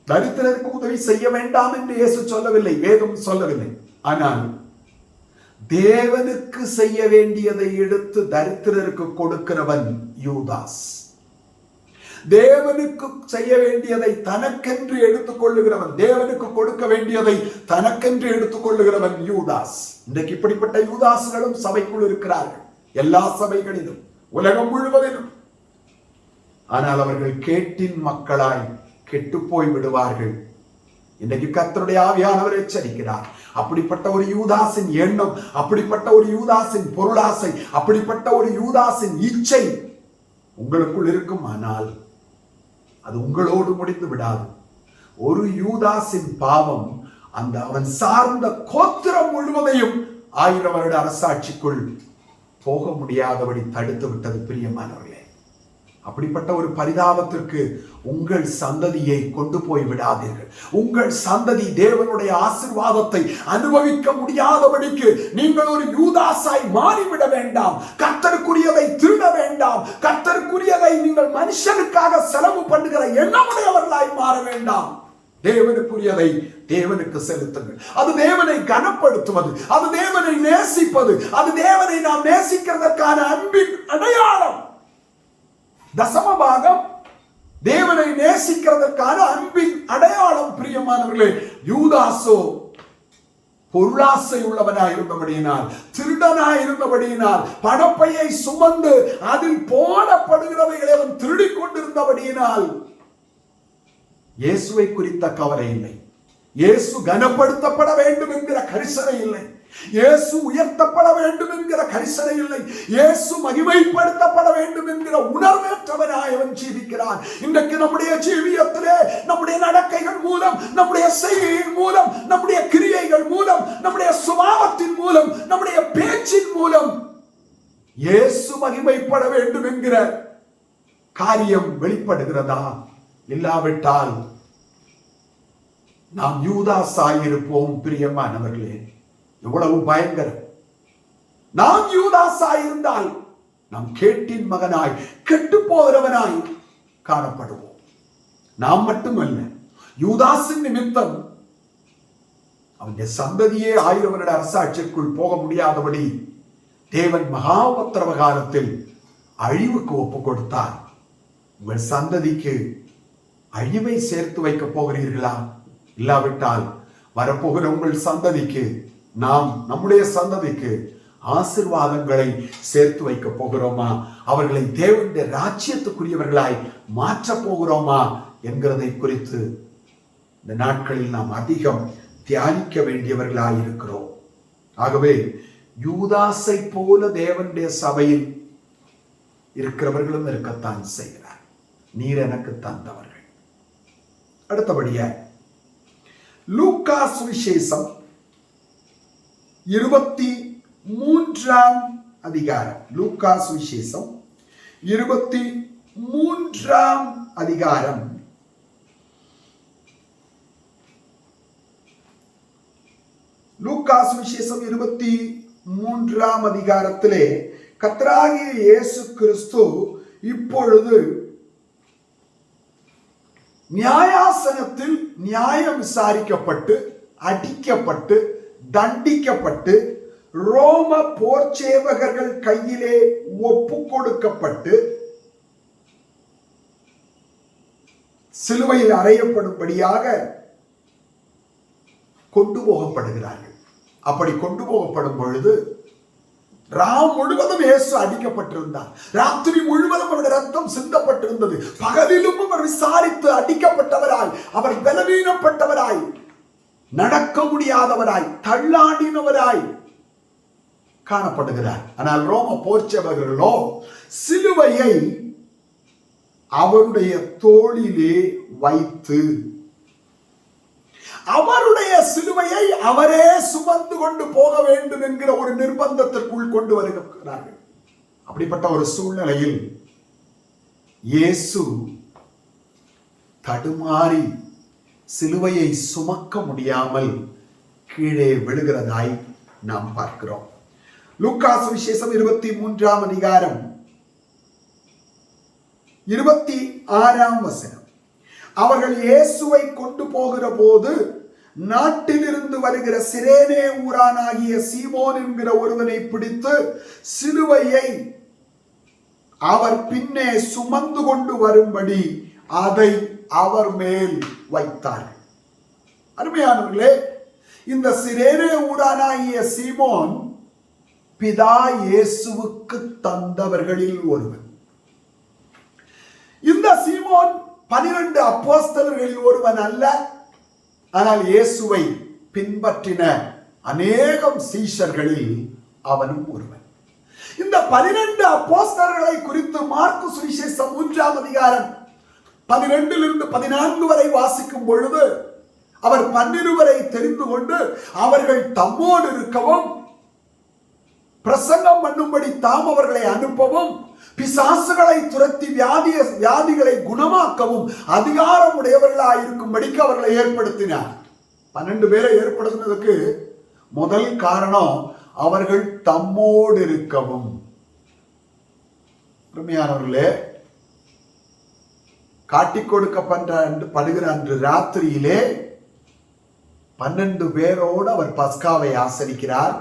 தரித்திரருக்கு உதவி செய்ய வேண்டாம் என்று இயேசு சொல்லவில்லை, வேதம் சொல்லவில்லை. ஆனால் தேவனுக்கு செய்ய வேண்டியதை எடுத்து தரித்திரருக்கு கொடுக்கிறவன் யூதாஸ். தேவனுக்கு செய்ய வேண்டியதை தனக்கென்று எடுத்துக் கொள்ளுகிறவன், தேவனுக்கு கொடுக்க வேண்டியதை தனக்கென்று எடுத்துக் கொள்ளுகிறவன் யூதாஸ். இன்றைக்கு இப்படிப்பட்ட யூதாஸ்களும் சபைக்குள் இருக்கிறார்கள், எல்லா சபைகளிலும், உலகம் முழுவதிலும். ஆனால் அவர்கள் கேட்டின் மக்களாய் கெட்டு போய் விடுவார்கள். இன்றைக்கு கர்த்தருடைய ஆவியானவர் எச்சரிக்கிறார். அப்படிப்பட்ட ஒரு யூதாசின் எண்ணம், அப்படிப்பட்ட ஒரு யூதாசின் பொருளாசை, அப்படிப்பட்ட ஒரு யூதாசின் இச்சை உங்களுக்குள் இருக்கும். ஆனால் அது உங்களோடு முடிந்து விடாது. ஒரு யூதாசின் பாவம் அவன் சார்ந்த கோத்திரம் முழுவதையும் 1000 வருட அரசாட்சிக்குள் போக முடியாதபடி தடுத்து விட்டது. பிரியமானவர்களே, அப்படிப்பட்ட ஒரு பரிதாபத்திற்கு உங்கள் சந்ததியை கொண்டு போய் விடாதீர்கள். உங்கள் சந்ததி தேவனுடைய ஆசீர்வாதத்தை அனுபவிக்க முடியாதபடிக்கு நீங்கள் ஒரு யூதாசாய் மாறிவிட வேண்டாம். கர்த்தருக்குரியதை திருட வேண்டாம். கர்த்தருக்குரியதை நீங்கள் மனுஷனுக்காக செலவு பண்ணுகிற எண்ணமுடையவர்களாய் மாற வேண்டாம். தேவனுக்குரியதை தேவனுக்கு செலுத்துங்கள். அது தேவனை கனப்படுத்துவது, அது தேவனை நேசிப்பது, அது தேவனை நாம் நேசிக்கிறதற்கான அன்பின் அடையாளம். தசமபாகம் தேவனை நேசிக்கிறதற்கான அன்பின் அடையாளம். பிரியமானவர்களே, யூதாசோ பொருளாசை உள்ளவனாய் இருந்தபடியினால், திருடனாய் இருந்தபடியினால், பணப்பையை சுமந்து அதில் போடப்படுகிறவைகளை அவன் திருடிக் கொண்டிருந்தபடியினால் இயேசுவை குறித்த கவலை இல்லை. இயேசு கனப்படுத்தப்பட வேண்டும் என்கிற கரிசனை இல்லை. இயேசு உயர்த்தப்பட வேண்டும் என்கிற கரிசனை இல்லை. இயேசு மகிமைப்படுத்தப்பட வேண்டும் என்கிற உணர்வேற்றவனாய் அவன் ஜீவிக்கிறான். இன்றைக்கு நம்முடைய ஜீவியத்திலே, நம்முடைய நடக்கைகள் மூலம், நம்முடைய செய்கையின் மூலம், நம்முடைய கிரியைகள் மூலம், நம்முடைய சுபாவத்தின் மூலம், நம்முடைய பேச்சின் மூலம் இயேசு மகிமைப்பட வேண்டும் என்கிற காரியம் வெளிப்படுகிறதா? இல்லாவிட்டால் நாம் யூதாசாயிருப்போம். பிரியமானவர்களே, எவ்வளவு பயங்கரம்! நாம் யூதாசாயிருந்தால் நாம் கேட்டின் மகனாய், கெட்டு போகிறவனாய் காணப்படுவோம். நாம் மட்டுமல்ல, யூதாசின் நிமித்தம் அவனுடைய சந்ததியே 1000 வருட அரசாட்சிக்குள் போக முடியாதபடி தேவன் மகா உபத்திரவ காலத்தில் அழிவுக்கு ஒப்பு கொடுத்தார். உங்கள் சந்ததிக்கு அழிவை சேர்த்து வைக்க போகிறீர்களா? இல்லாவிட்டால் வரப்போகிற உங்கள் சந்ததிக்கு, நாம் நம்முடைய சந்ததிக்கு ஆசீர்வாதங்களை சேர்த்து வைக்க போகிறோமா? அவர்களை தேவனுடைய ராஜ்யத்துக்குரியவர்களாய் மாற்ற போகிறோமா என்கிறதை குறித்து இந்த நாட்களில் நாம் அதிகம் தியானிக்க வேண்டியவர்களாய் இருக்கிறோம். ஆகவே யூதாசை போல தேவனுடைய சபையில் இருக்கிறவர்களும் இருக்கத்தான் செய்கிறார். நீர் எனக்கு தந்தவர்கள். அடுத்தபடியாக லூக்கா சுவிசேஷம் 23ஆம் அதிகாரம். லூக்கா சுவிசேஷம் 23ஆம் அதிகாரம். லூக்கா சுவிசேஷம் 23ஆம் அதிகாரத்திலே கர்த்தராகிய இயேசு கிறிஸ்து இப்பொழுது நியாயாசனத்தில் நியாயம் விசாரிக்கப்பட்டு, அடிக்கப்பட்டு, தண்டிக்கப்பட்டு, ரோம போர்ச்சேவகர்கள் கையிலே ஒப்பு கொடுக்கப்பட்டு, சிலுவையில் அறையப்படும்படியாக கொண்டு போகப்படுகிறார்கள். அப்படி கொண்டு போகப்படும் பொழுது ராம் முழுவதும் இயேசு அடிக்கப்பட்டிருந்தார். ராத்திரி முழுவதும் அவருடைய ரத்தம் சிந்தப்பட்டிருந்தது. பகலிலும் அவர் விசாரித்து அடிக்கப்பட்டவராய், அவர் பலவீனப்பட்டவராய், நடக்க முடியாதவராய், தள்ளாடினவராய் காணப்படுகிறார். ஆனால் ரோம போர்ச்சேவகர்களோ சிலுவையை அவருடைய தோளிலே வைத்து அவருடைய சிலுவையை அவரே சுமந்து கொண்டு போக வேண்டும் என்கிற ஒரு நிர்பந்தத்திற்குள் கொண்டு வருகிறார்கள். அப்படிப்பட்ட ஒரு சூழ்நிலையில் இயேசு தடுமாறி சிலுவையை சுமக்க முடியாமல் கீழே விழுகிறதாய் நாம் பார்க்கிறோம். லூக்கா சுவிசேஷம் 23ஆம் அதிகாரம் 26ஆம் வசனம். அவர்கள் இயேசுவை கொண்டு போகிற போது நாட்டிலிருந்து வருகிற சிரேனே ஊரானாகிய சீமோன் என்கிற ஒருவனை பிடித்து சிலுவையை அவர் பின்னே சுமந்து கொண்டு வரும்படி அதை அவர் மேல் வைத்தார்கள். அருமையானவர்களே, இந்த சிரேனே ஊரானாகிய சீமோன் பிதா இயேசுவுக்கு தந்தவர்களில் ஒருவன். இந்த சீமோன் 12 அப்போஸ்தலர்களில் ஒருவன் அல்ல. ஆனால் இயேசுவை பின்பற்றின அநேகம் சீஷர்களில் அவனும் ஒருவன். இந்த 12 அப்போஸ்தலர்களை குறித்து மார்க்கு சுவிசேஷம் 3ஆம் அதிகாரம் 12 14 வரை வாசிக்கும் பொழுது அவர் 12 தெரிந்து கொண்டு அவர்கள் தம்மோடு இருக்கவும், பிரசங்கம் பண்ணும்படி தாம் அவர்களை அனுப்பவும், பிசாசுகளை துரத்தி வியாதிகளை குணமாக்கவும் அதிகாரம் உடையவர்களாக இருக்கும்படிக்கு அவர்களை ஏற்படுத்தினார். 12 பேரை ஏற்படுத்தினதுக்கு முதல் காரணம் அவர்கள் தம்மோடு இருக்கவும். உண்மையானவர்களே, காட்டிக் கொடுக்கப்படுகிற அன்று ராத்திரியிலே 12 பேரோடு அவர் பஸ்காவை ஆசரிக்கிறார்.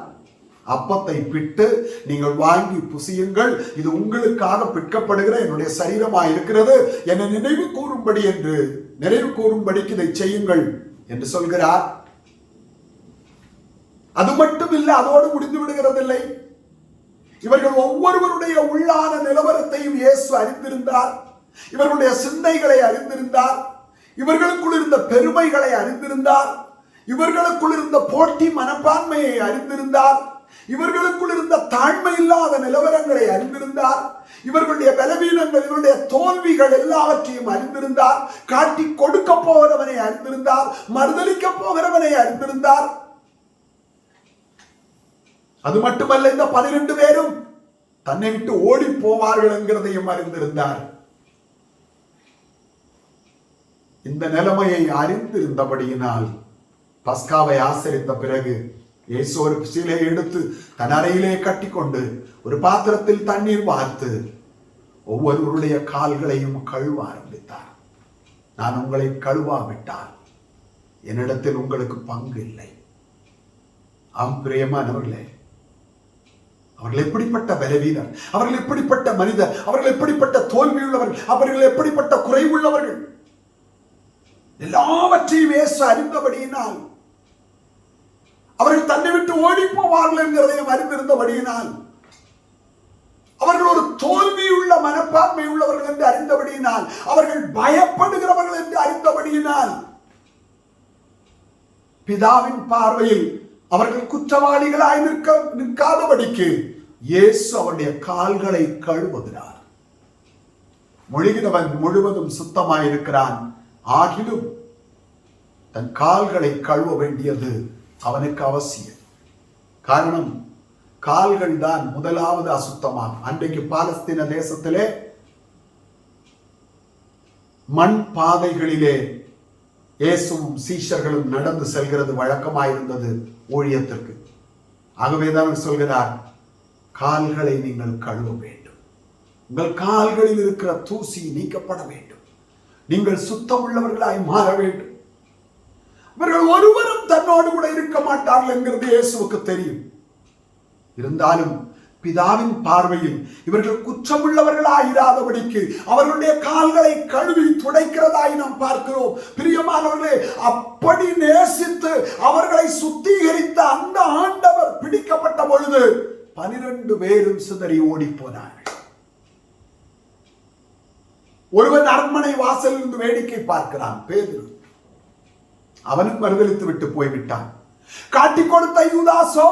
அப்பத்தை பிட்டு, நீங்கள் வாங்கி புசியுங்கள், இது உங்களுக்காக பிற்கப்படுகிற என்னுடைய சரீரமாய் இருக்கிறது, என்னை நினைவு கூறும்படிக்கு இதை செய்யுங்கள் என்று சொல்கிறார். அது மட்டும் இல்லை, அதோடு முடிந்து விடுகிறதில்லை. இவர்கள் ஒவ்வொருவருடைய உள்ளான நிலவரத்தையும் இயேசு அறிந்திருந்தார். இவர்களுடைய சிந்தைகளை அறிந்திருந்தார். இவர்களுக்குள் இருந்த பெருமைகளை அறிந்திருந்தார். இவர்களுக்குள் இருந்த போட்டி மனப்பான்மையை அறிந்திருந்தார். இவர்களுக்குள் இருந்த தாழ்மை இல்லாத நிலவரங்களை அறிந்திருந்தார். இவர்களுடைய பலவீனங்கள், இவருடைய தோல்விகள் எல்லாவற்றையும் அறிந்திருந்தார். காட்டி கொடுக்க போகிறவனை அறிந்திருந்தார். மறுதலிக்க போகிறவனை அறிந்திருந்தார். அது மட்டுமல்ல, இந்த 12 பேரும் தன்னை விட்டு ஓடி போவார்கள் என்கிறதையும் அறிந்திருந்தார். இந்த நிலைமையை அறிந்திருந்தபடியினால் பஸ்காவை ஆசரித்த பிறகு இயேசு ஒரு சிலையை எடுத்து தன் அறையிலே கட்டிக்கொண்டு ஒரு பாத்திரத்தில் தண்ணீர் வார்த்து ஒவ்வொருவருடைய கால்களையும் கழுவ ஆரம்பித்தார். நான் உங்களை கழுவாவிட்டால் என்னிடத்தில் உங்களுக்கு பங்கு இல்லை. பிரியமானவர்களே, அவர்கள் எப்படிப்பட்ட பலவீனர், அவர்கள் எப்படிப்பட்ட மனிதர், அவர்கள் எப்படிப்பட்ட தோல்வியுள்ளவர்கள், அவர்கள் எப்படிப்பட்ட குறைவுள்ளவர்கள், எல்லாவற்றையும் இயேசு அறிந்தபடியினால், அவர்கள் தன்னை விட்டு ஓடி போவார்கள் என்கிறதையும் அறிந்திருந்தபடியினால், அவர்கள் ஒரு தோல்வியுள்ள மனப்பான்மை உள்ளவர்கள் என்று அறிந்தபடியினால், அவர்கள் பயப்படுகிறவர்கள் என்று அறிந்தபடியினால், பிதாவின் பார்வையில் அவர்கள் குற்றவாளிகளாய் நிற்காதபடிக்கு இயேசு அவருடைய கால்களை கழுவுகிறார். மொழிகிறவன் முழுவதும் சுத்தமாயிருக்கிறான், ஆகிலும் தன் கால்களை கழுவ வேண்டியது அவனுக்கு அவசியம். காரணம், கால்கள் தான் முதலாவது அசுத்தமாகும். அன்றைக்கு பாலஸ்தீன தேசத்திலே மண் பாதைகளிலே இயேசுவும் சீஷர்களும் நடந்து செல்கிறது வழக்கமாயிருந்தது ஊழியத்திற்கு. ஆகவேதான் சொல்கிறார், கால்களை நீங்கள் கழுவ வேண்டும். உங்கள் கால்களில் இருக்கிற தூசி நீக்கப்பட வேண்டும். நீங்கள் சுத்தம் உள்ளவர்களாய் மாற வேண்டும். இவர்கள் ஒருவரும் தன்னோடு கூட இருக்க மாட்டார்கள் என்கிறது இயேசுவுக்கு தெரியும். இருந்தாலும் பிதாவின் பார்வையில் இவர்கள் குற்றமுள்ளவர்களாயிராதபடிக்கு அவர்களுடைய கால்களை கழுவி துடைக்கிறதாய் நாம் பார்க்கிறோம். பிரியமானவர்களே, அப்படி நேசித்து அவர்களை சுத்திகரித்த அந்த ஆண்டவர் பிடிக்கப்பட்ட பொழுது 12 பேரும் சிதறி ஓடி போனார்கள். ஒருவன் அரண்மனை வாசலில் இருந்து வேடிக்கை பார்க்கிறான், பேதுரு. அவனும் மறுதலித்து விட்டு போய்விட்டான். காட்டிக் கொடுத்த யூதாசோ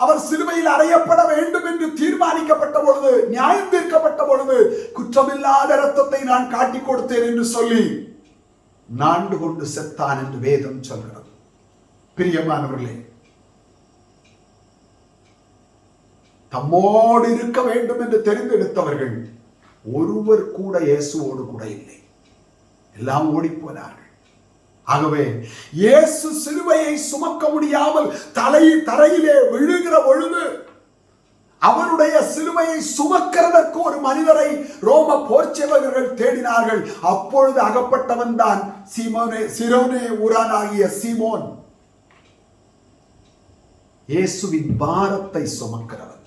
அவர் சிலுவையில் அறையப்பட வேண்டும் என்று தீர்மானிக்கப்பட்ட பொழுது, நியாயம் தீர்க்கப்பட்ட பொழுது, குற்றமில்லாத இரத்தத்தை நான் காட்டிக் கொடுத்தேன் என்று சொல்லி நாண்டு கொண்டு செத்தான் என்று வேதம் சொல்கிறது. பிரியமானவர்களே, தம்மோடு இருக்க வேண்டும் என்று தெரிந்தெடுத்தவர்கள் ஒருவர் கூட இயேசுவோடு கூட இல்லை. எல்லாம் ஓடி போனார்கள். ஆகவே இயேசு சிலுவையை சுமக்க முடியாமல் தரையிலே விழுகிற பொழுது அவருடைய சிலுவையை சுமக்கிறதற்கு ஒரு மனிதரை ரோம போர்ச்சேவகர்கள் தேடினார்கள். அப்பொழுது அகப்பட்டவன் தான் சிரோனே ஊரானாகிய சீமோன். இயேசுவின் பாரத்தை சுமக்கிறவன்,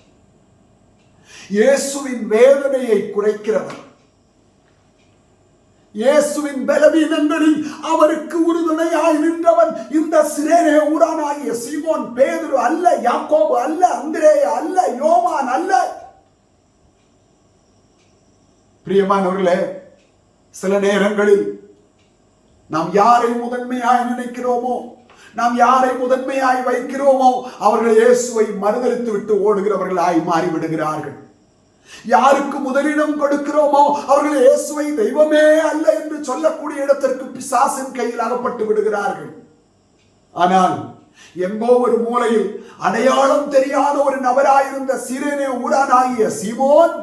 இயேசுவின் வேதனையை குறைக்கிறவன், இயேசுவின் பலவீனங்களில் அவருக்கு உறுதுணையாய் நின்றவன் இந்த சிரேனே ஊரானாகிய சீமோன் பேதுரு அல்ல, யாக்கோபு அல்ல, அந்திரேயா அல்ல, யோவான் அல்ல. பிரியமானவர்களே, சில நேரங்களில் நாம் யாரை முதன்மையாய் நினைக்கிறோமோ, நாம் யாரை முதன்மையாய் வைக்கிறோமோ அவர்கள் இயேசுவை மறுதலித்து விட்டு ஓடுகிறவர்களாய் மாறிவிடுகிறார்கள். யாருக்கு முதலிடம் கொடுக்கிறோமோ அவர்கள் இயேசுவை தெய்வமே அல்ல என்று சொல்லக்கூடிய இடத்திற்கு பிசாசின் கையில் அகப்பட்டு விடுகிறார்கள். ஆனால் எங்கோ ஒரு மூலையில் அடையாளம் தெரியாத ஒரு நபராயிருந்த சிரேனே ஊரானாகிய சீமோன்,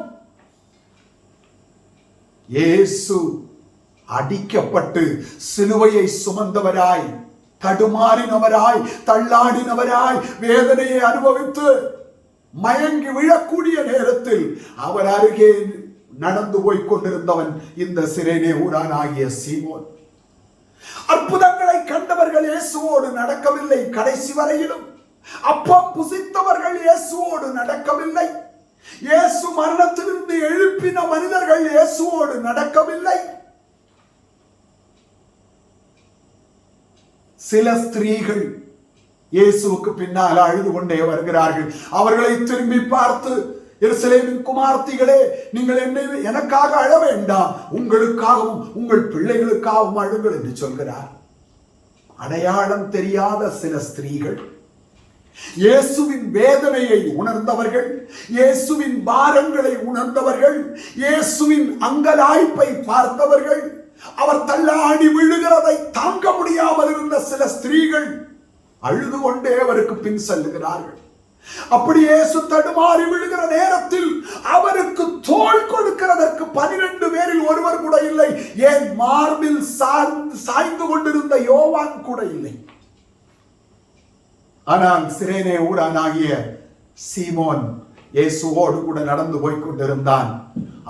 இயேசு அடிக்கப்பட்டு சிலுவையை சுமந்தவராய், தடுமாறினவராய், தள்ளாடினவராய், வேதனையை அனுபவித்து மயங்கி விழக்கூடிய நேரத்தில் அவர் அருகே நடந்து போய் கொண்டிருந்தவன் இந்த சிரேனே ஊரானாகிய சீமோன். அற்புதங்களை கண்டவர்கள் இயேசுவோடு நடக்கவில்லை. கடைசி வரையிலும் அப்பம் புசித்தவர்கள் இயேசுவோடு நடக்கவில்லை. இயேசு மரணத்திலிருந்து எழுப்பின மனிதர்கள் இயேசுவோடு நடக்கவில்லை. சில ஸ்திரீகள் இயேசுவுக்கு பின்னால் அழுது கொண்டே வருகிறார்கள். அவர்களை திரும்பி பார்த்து, எருசலேமின் குமார்த்திகளே, நீங்கள் எனக்காக அழ வேண்டாம், உங்களுக்காகவும் உங்கள் பிள்ளைகளுக்காகவும் அழுங்கள் என்று சொல்கிறார். அடையாளம் தெரியாத சில ஸ்திரீகள், இயேசுவின் வேதனையை உணர்ந்தவர்கள், இயேசுவின் பாரங்களை உணர்ந்தவர்கள், இயேசுவின் அங்கலாய்ப்பை பார்த்தவர்கள், அவர் தள்ளாடி விழுகிறதை தாங்க முடியாமல் இருந்த சில ஸ்திரீகள் அழுது கொண்டே அவருக்கு பின் செல்லுகிறார்கள். அப்படி இயேசு தடுமாறி விழுகிற நேரத்தில் அவருக்கு தோள் கொடுக்கிறதற்கு 12 பேரில் ஒருவர் கூட இல்லை. ஏன் மார்பில் சாய்ந்து கொண்டிருந்த யோவான் கூட இல்லை. ஆனால் சிரேனே ஊரானாகிய சீமோன் இயேசுவோடு கூட நடந்து போய் கொண்டிருந்தான்.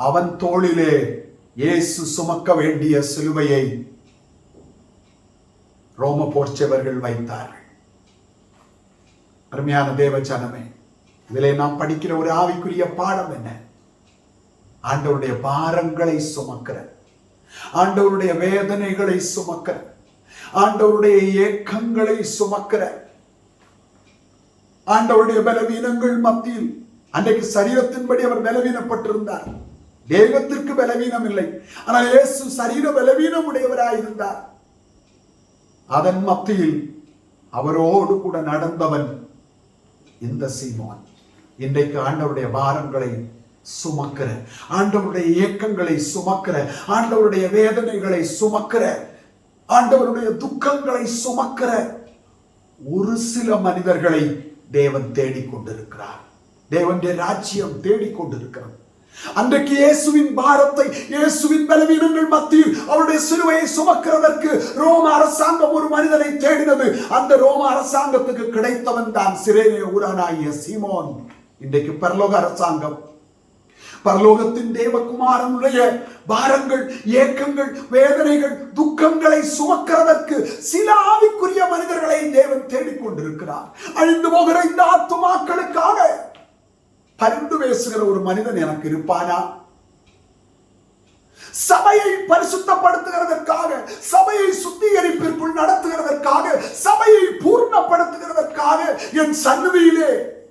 அவன் தோளிலே இயேசு சுமக்க வேண்டிய சிலுவையை ரோம போர்ச்சவர்கள் வைத்தார்கள். அருமையான தேவஜனமே, இதிலே நாம் படிக்கிற ஒரு ஆவிக்குரிய பாடம் என்ன? ஆண்டவருடைய பாரங்களை சுமக்கிற, ஆண்டவருடைய வேதனைகளை சுமக்கிற, ஆண்டவருடைய ஏக்கங்களை சுமக்கிற, ஆண்டவருடைய பலவீனங்கள் மத்தியில், அன்றைக்கு சரீரத்தின்படி அவர் பலவீனப்பட்டிருந்தார். தேவத்திற்கு பலவீனம் இல்லை, ஆனால் இயேசு சரீர பலவீனம் உடையவராயிருந்தார். அதன் மத்தியில் அவரோடு கூட நடந்தவன் இந்த சீமோன். இன்றைக்கு ஆண்டவருடைய பாரங்களை சுமக்கிற, ஆண்டவருடைய இயக்கங்களை சுமக்கிற, ஆண்டவருடைய வேதனைகளை சுமக்கிற, ஆண்டவருடைய துக்கங்களை சுமக்கிற ஒரு சில மனிதர்களை தேவன் தேடிக்கொண்டிருக்கிறார். தேவனுடைய ராஜ்யம் தேடிக்கொண்டிருக்கிறது. அன்றைக்கு இயேசுவின் பாரத்தை, இயேசுவின் பலவீனங்கள் மத்தியில் அவருடைய சிலுவையை சுமக்கிறதற்கு ரோம அரசாங்கம் ஒரு மனிதனை தேடினது. அந்த ரோம அரசாங்கத்துக்கு கிடைத்தவன் தான் சிரேனே ஊரானாகிய சீமோன். இன்றைக்கு பரலோக அரசாங்கம், பரலோகத்தின் தேவகுமாரனுடைய பாரங்கள், ஏக்கங்கள், வேதனைகள், துக்கங்களை சுமக்கிறதற்கு சில ஆவிக்குரிய மனிதர்களை தேவன் தேடிக்கொண்டிருக்கிறார். அழிந்து போகிற இந்த ஆத்துமாக்களுக்காக பரிந்து பேசுகிற ஒரு மனிதன் எனக்கு இருப்பானா? சபையை பரிசுத்தப்படுத்துகிறதற்காக, சபையை சுத்திகரிப்பிற்குள் நடத்துகிறதற்காக, சபையை பூர்ணப்படுத்துகிறதற்காக என் சந்நிதியிலே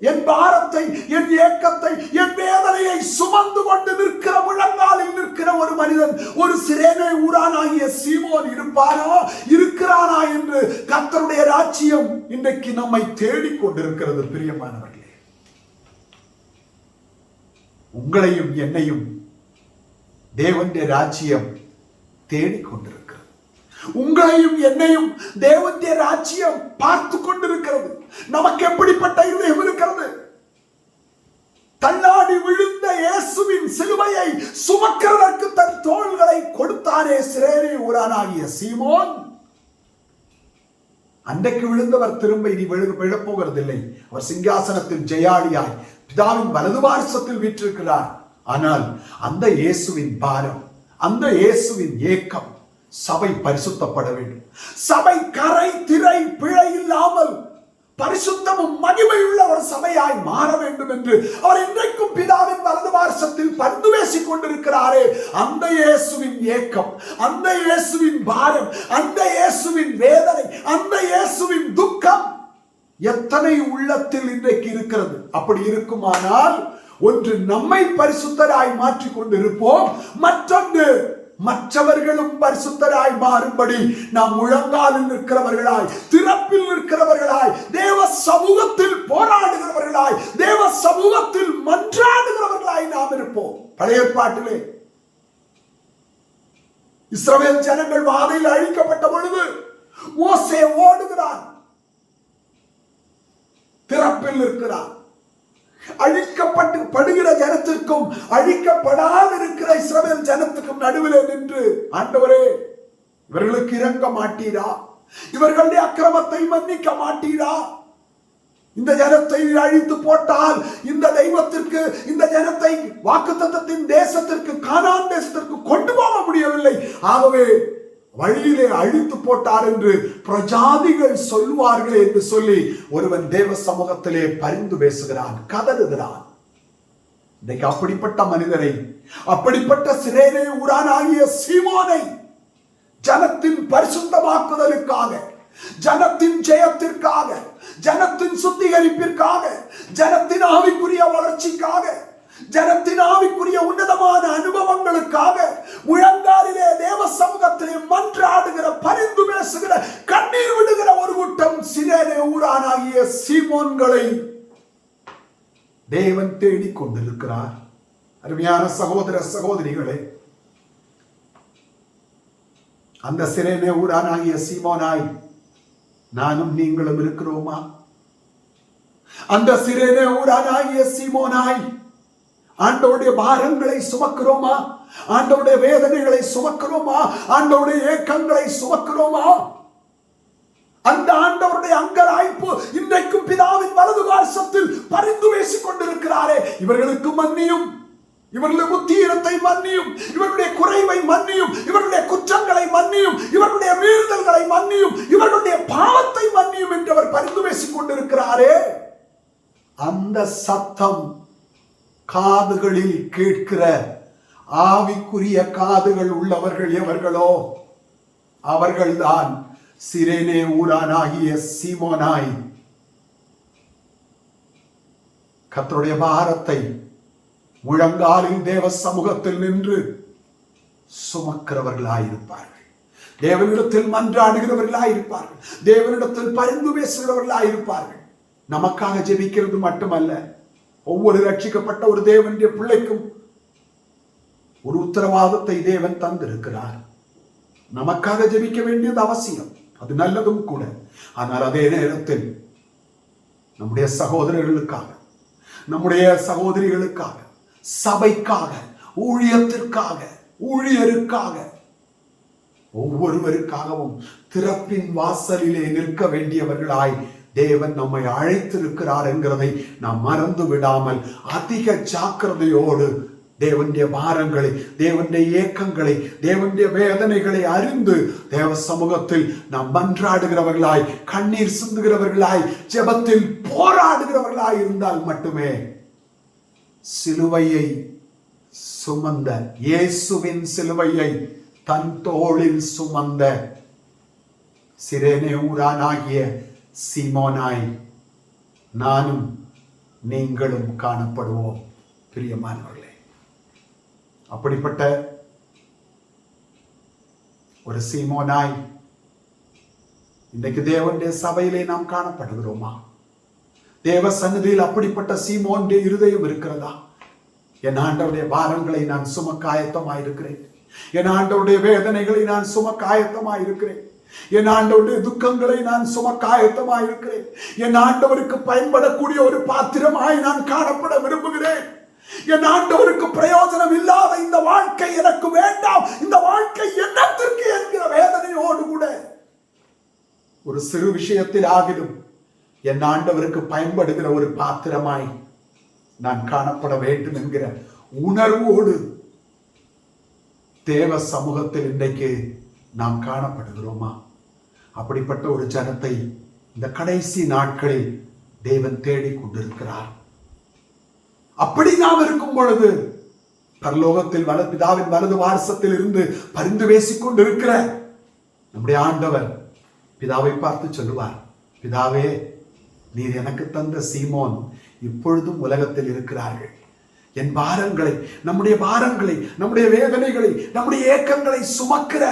என் பாரத்தை, என் ஏக்கத்தை, என் வேதனையை சுமந்து கொண்டு நிற்கிற, முழங்காலில் நிற்கிற ஒரு மனிதன், ஒரு சிரேனே ஊரானாகிய சீமோன் இருப்பானா, இருக்கிறானா என்று கர்த்தருடைய ராஜ்யம் இன்றைக்கு நம்மை தேடிக்கொண்டிருக்கிறது. பிரியமானவர்களே, உங்களையும் என்னையும் தேவனுடைய ராஜ்யம் தேடிக்கொண்டிருக்கிறது. உங்களையும் என்னையும் தேவனுடைய ராஜ்யம் பார்த்து கொண்டிருக்கிறது. நமக்கு எப்படிப்பட்ட இதயம் இருக்கிறது? தள்ளாடி விழுந்த இயேசுவின் சிலுவையை சுமக்கிறதற்கு தன் தோள்களை கொடுத்தானே சிரேனே ஊரானாகிய சீமோன். அன்றைக்கு விழுந்தவர் திரும்ப இனி விழப்போகிறதில்லை. அவர் சிங்காசனத்தில் ஜெயாளியாய் பிதாவின் வலது பார்சத்தில் வீற்றிருக்கிறார். ஆனால் அந்த இயேசுவின் பாரம், அந்த இயேசுவின் ஏக்கம், சபை பரிசுத்தப்பட வேண்டும். சபை கரை திரை பிழை இல்லாமல் பரிசுத்தமும் மகிமையுள்ள ஒரு சபையாய் மாற வேண்டும் என்று அவர் இன்றைக்கும் பிதாவின் வலது பார்சத்தில் பரிந்து பேசிக் கொண்டிருக்கிறாரே, அந்த இயேசுவின் ஏக்கம், அந்த இயேசுவின் பாரம், அந்த இயேசுவின் வேதனை, அந்த இயேசுவின் துக்கம் எத்தனை உள்ளத்தில் இன்றைக்கு இருக்கிறது? அப்படி இருக்குமானால் ஒன்று நம்மை பரிசுத்தராய் மாற்றிக் கொண்டிருப்போம், மற்றொன்று மற்றவர்களும் பரிசுத்தராய் மாறும்படி நாம் முழங்காலில் நிற்கிறவர்களாய், திறப்பில் நிற்கிறவர்களாய், தேவ சமூகத்தில் போராடுகிறவர்களாய், தேவ சமூகத்தில் மன்றாடுகிறவர்களாய் நாம் இருப்போம். பழைய ஏற்பாட்டிலே இஸ்ரவேல் ஜனங்கள் வாதையில் அழிக்கப்பட்ட பொழுது மோசே ஓடுகிறான், திறப்பில் இருக்கிறார். அழிக்கப்பட்டு படுகிற ஜனத்திற்கும் அழிக்கப்படாது இருக்கிற இஸ்ரவேல் ஜனத்துக்கும் நடுவில் நின்று, ஆண்டவரே இவர்களுக்கு இரங்க மாட்டீரா? இவர்களுடைய அக்கிரமத்தை மன்னிக்க மாட்டீரா? இந்த ஜனத்தை அழித்து போட்டால் இந்த தெய்வத்திற்கு, இந்த ஜனத்தை வாக்குத்தத்தத்தின் தேசத்திற்கு, கானான் தேசத்திற்கு கொண்டு போக முடியவில்லை. ஆகவே வழியிலே அழித்து போட்டார் என்று பிரஜாதிகள் சொல்வார்களே என்று சொல்லி ஒருவன் தேவ சமூகத்திலே பரிந்து பேசுகிறான், கதறுகிறான். இன்றைக்கு அப்படிப்பட்ட மனிதரை, அப்படிப்பட்ட சிரேனே ஊரானாகிய சீமோனை ஜனத்தின் பரிசுத்தமாக்குதலுக்காக, ஜனத்தின் ஜெயத்திற்காக, ஜனத்தின் சுத்திகரிப்பிற்காக, ஜனத்தின் ஆவிக்குரிய வளர்ச்சிக்காக, ஜனத்தின் ஆவிக்குரிய உன்னதமான அனுபவங்களுக்காக, முழங்காலிலே தேவ சமூகத்திலே மன்றாடுகிற, பரிந்து பேசுகிற, கண்ணீர் விடுகிற ஒரு கூட்டம் சிரேனே ஊரானாகிய சீமோன்களை தேவன் தேடிக் கொண்டிருக்கிறார். அருமையான சகோதர சகோதரிகளே, அந்த சிரேனே ஊரானாகிய சீமோனாய் நானும் நீங்களும் இருக்கிறோமா? அந்த சிரேனே ஊரானாகிய சீமோனாய் ஆண்டவருடைய பாரங்களை சுமக்கிறோமா? ஆண்டவருடைய வேதனைகளை சுமக்கிறோமா? ஆண்டவருடைய ஏக்கங்களை சுமக்கிறோமா? அந்த ஆண்டவருடைய அங்கலாய்ப்பு இன்றைக்கும் பிதாவின் வலது பார்சத்தில் பரிந்து பேசிக் கொண்டிருக்கிறாரே, இவர்களுக்கு மன்னியும், இவர்களுடைய புத்தீனத்தை மன்னியும், இவருடைய குறைவை மன்னியும், இவருடைய குற்றங்களை மன்னியும், இவருடைய மீறுதல்களை மன்னியும், இவர்களுடைய பாவத்தை மன்னியும் என்று அவர் பரிந்து பேசிக் கொண்டிருக்கிறாரே, அந்த சத்தம் காதுகளில் கேட்கிற ஆவிக்குரிய காதுகள் உள்ளவர்கள் எவர்களோ அவர்கள்தான் சிரேனே ஊரானாகிய சீமோனாய் கர்த்தருடைய பாரத்தை முழங்காலில் தேவ சமூகத்தில் நின்று சுமக்கிறவர்களாயிருப்பார்கள். தேவனிடத்தில் மன்றாடுகிறவர்களாயிருப்பார்கள். தேவனிடத்தில் பரிந்து பேசுகிறவர்களாயிருப்பார்கள். நமக்காக ஜெபிக்கிறது மட்டுமல்ல, ஒவ்வொரு ரட்சிக்கப்பட்ட ஒரு தேவனுடைய பிள்ளைக்கும் ஒரு உத்தரவாதத்தை தேவன் தந்திருக்கிறார். நமக்காக ஜெபிக்க வேண்டியது அவசியம், அது நல்லதும் கூட. ஆனால் அதே நேரத்தில் நம்முடைய சகோதரர்களுக்காக, நம்முடைய சகோதரிகளுக்காக, சபைக்காக, ஊழியத்திற்காக, ஊழியருக்காக, ஒவ்வொருவருக்காகவும் திறப்பின் வாசலிலே நிற்க வேண்டியவர்களாய் தேவன் நம்மை அழைத்திருக்கிறார் என்கிறதை நாம் மறந்து விடாமல் அதிக ஜாக்கிரதையோடு தேவனுடைய பாரங்களை, தேவனுடைய ஏக்கங்களை, தேவனுடைய வேதனைகளை அறிந்து தேவ சமூகத்தில் நாம் மன்றாடுகிறவர்களாய், கண்ணீர் சிந்துகிறவர்களாய், ஜெபத்தில் போராடுகிறவர்களாய் இருந்தால் மட்டுமே சிலுவையை சுமந்த, இயேசுவின் சிலுவையை தன் தோளில் சுமந்த சிரேனே ஊரானாகிய சீமோனாய் நானும் நீங்களும் காணப்படுவோம். பிரியமானவர்களே, அப்படிப்பட்ட ஒரு சீமோனாய் இன்றைக்கு தேவனுடைய சபையிலே நாம் காணப்படுகிறோமா? தேவ சந்நிதியில் அப்படிப்பட்ட சீமோனுடைய இருதயம் இருக்கிறதா? என் ஆண்டவருடைய பாரங்களை நான் சுமக்க ஆயத்தமாயிருக்கிறேன். என் ஆண்டவருடைய வேதனைகளை நான் சுமக்க ஆயத்தமாயிருக்கிறேன். என் ஆண்டவருடைய துக்கங்களை நான் சுமக்க ஆயத்தமாயிருக்கிறேன். என் ஆண்டவருக்கு பயன்படக்கூடிய ஒரு பாத்திரமாய் நான் காணப்பட விரும்புகிறேன். என் ஆண்டவருக்கு பிரயோஜனம் இல்லாத இந்த வாழ்க்கை எனக்கு வேண்டாம், இந்த வாழ்க்கை என்னத்திற்கு என்கிற வேதனையோடு கூட ஒரு சிறு விஷயத்தில் ஆகிடும் என் ஆண்டவருக்கு பயன்படுகிற ஒரு பாத்திரமாய் நான் காணப்பட வேண்டும் என்கிற உணர்வோடு தேவ சமூகத்தில் இன்றைக்கு நாம் காணப்படுகிறோமா? அப்படிப்பட்ட ஒரு ஜனத்தை இந்த கடைசி நாட்களில் தேவன் தேடிக் கொண்டிருக்கிறார். அப்படி நாம் இருக்கும் பொழுது பரலோகத்தில் பிதாவின் வலது வாரசத்தில் இருந்து பரிந்து பேசிக் கொண்டிருக்கிற நம்முடைய ஆண்டவர் பிதாவை பார்த்து சொல்லுவார், பிதாவே, நீர் எனக்கு தந்த சீமோன் இப்பொழுதும் உலகத்தில் இருக்கிறார்கள். என் பாரங்களை, நம்முடைய பாரங்களை, நம்முடைய வேதனைகளை, நம்முடைய ஏக்கங்களை சுமக்கிற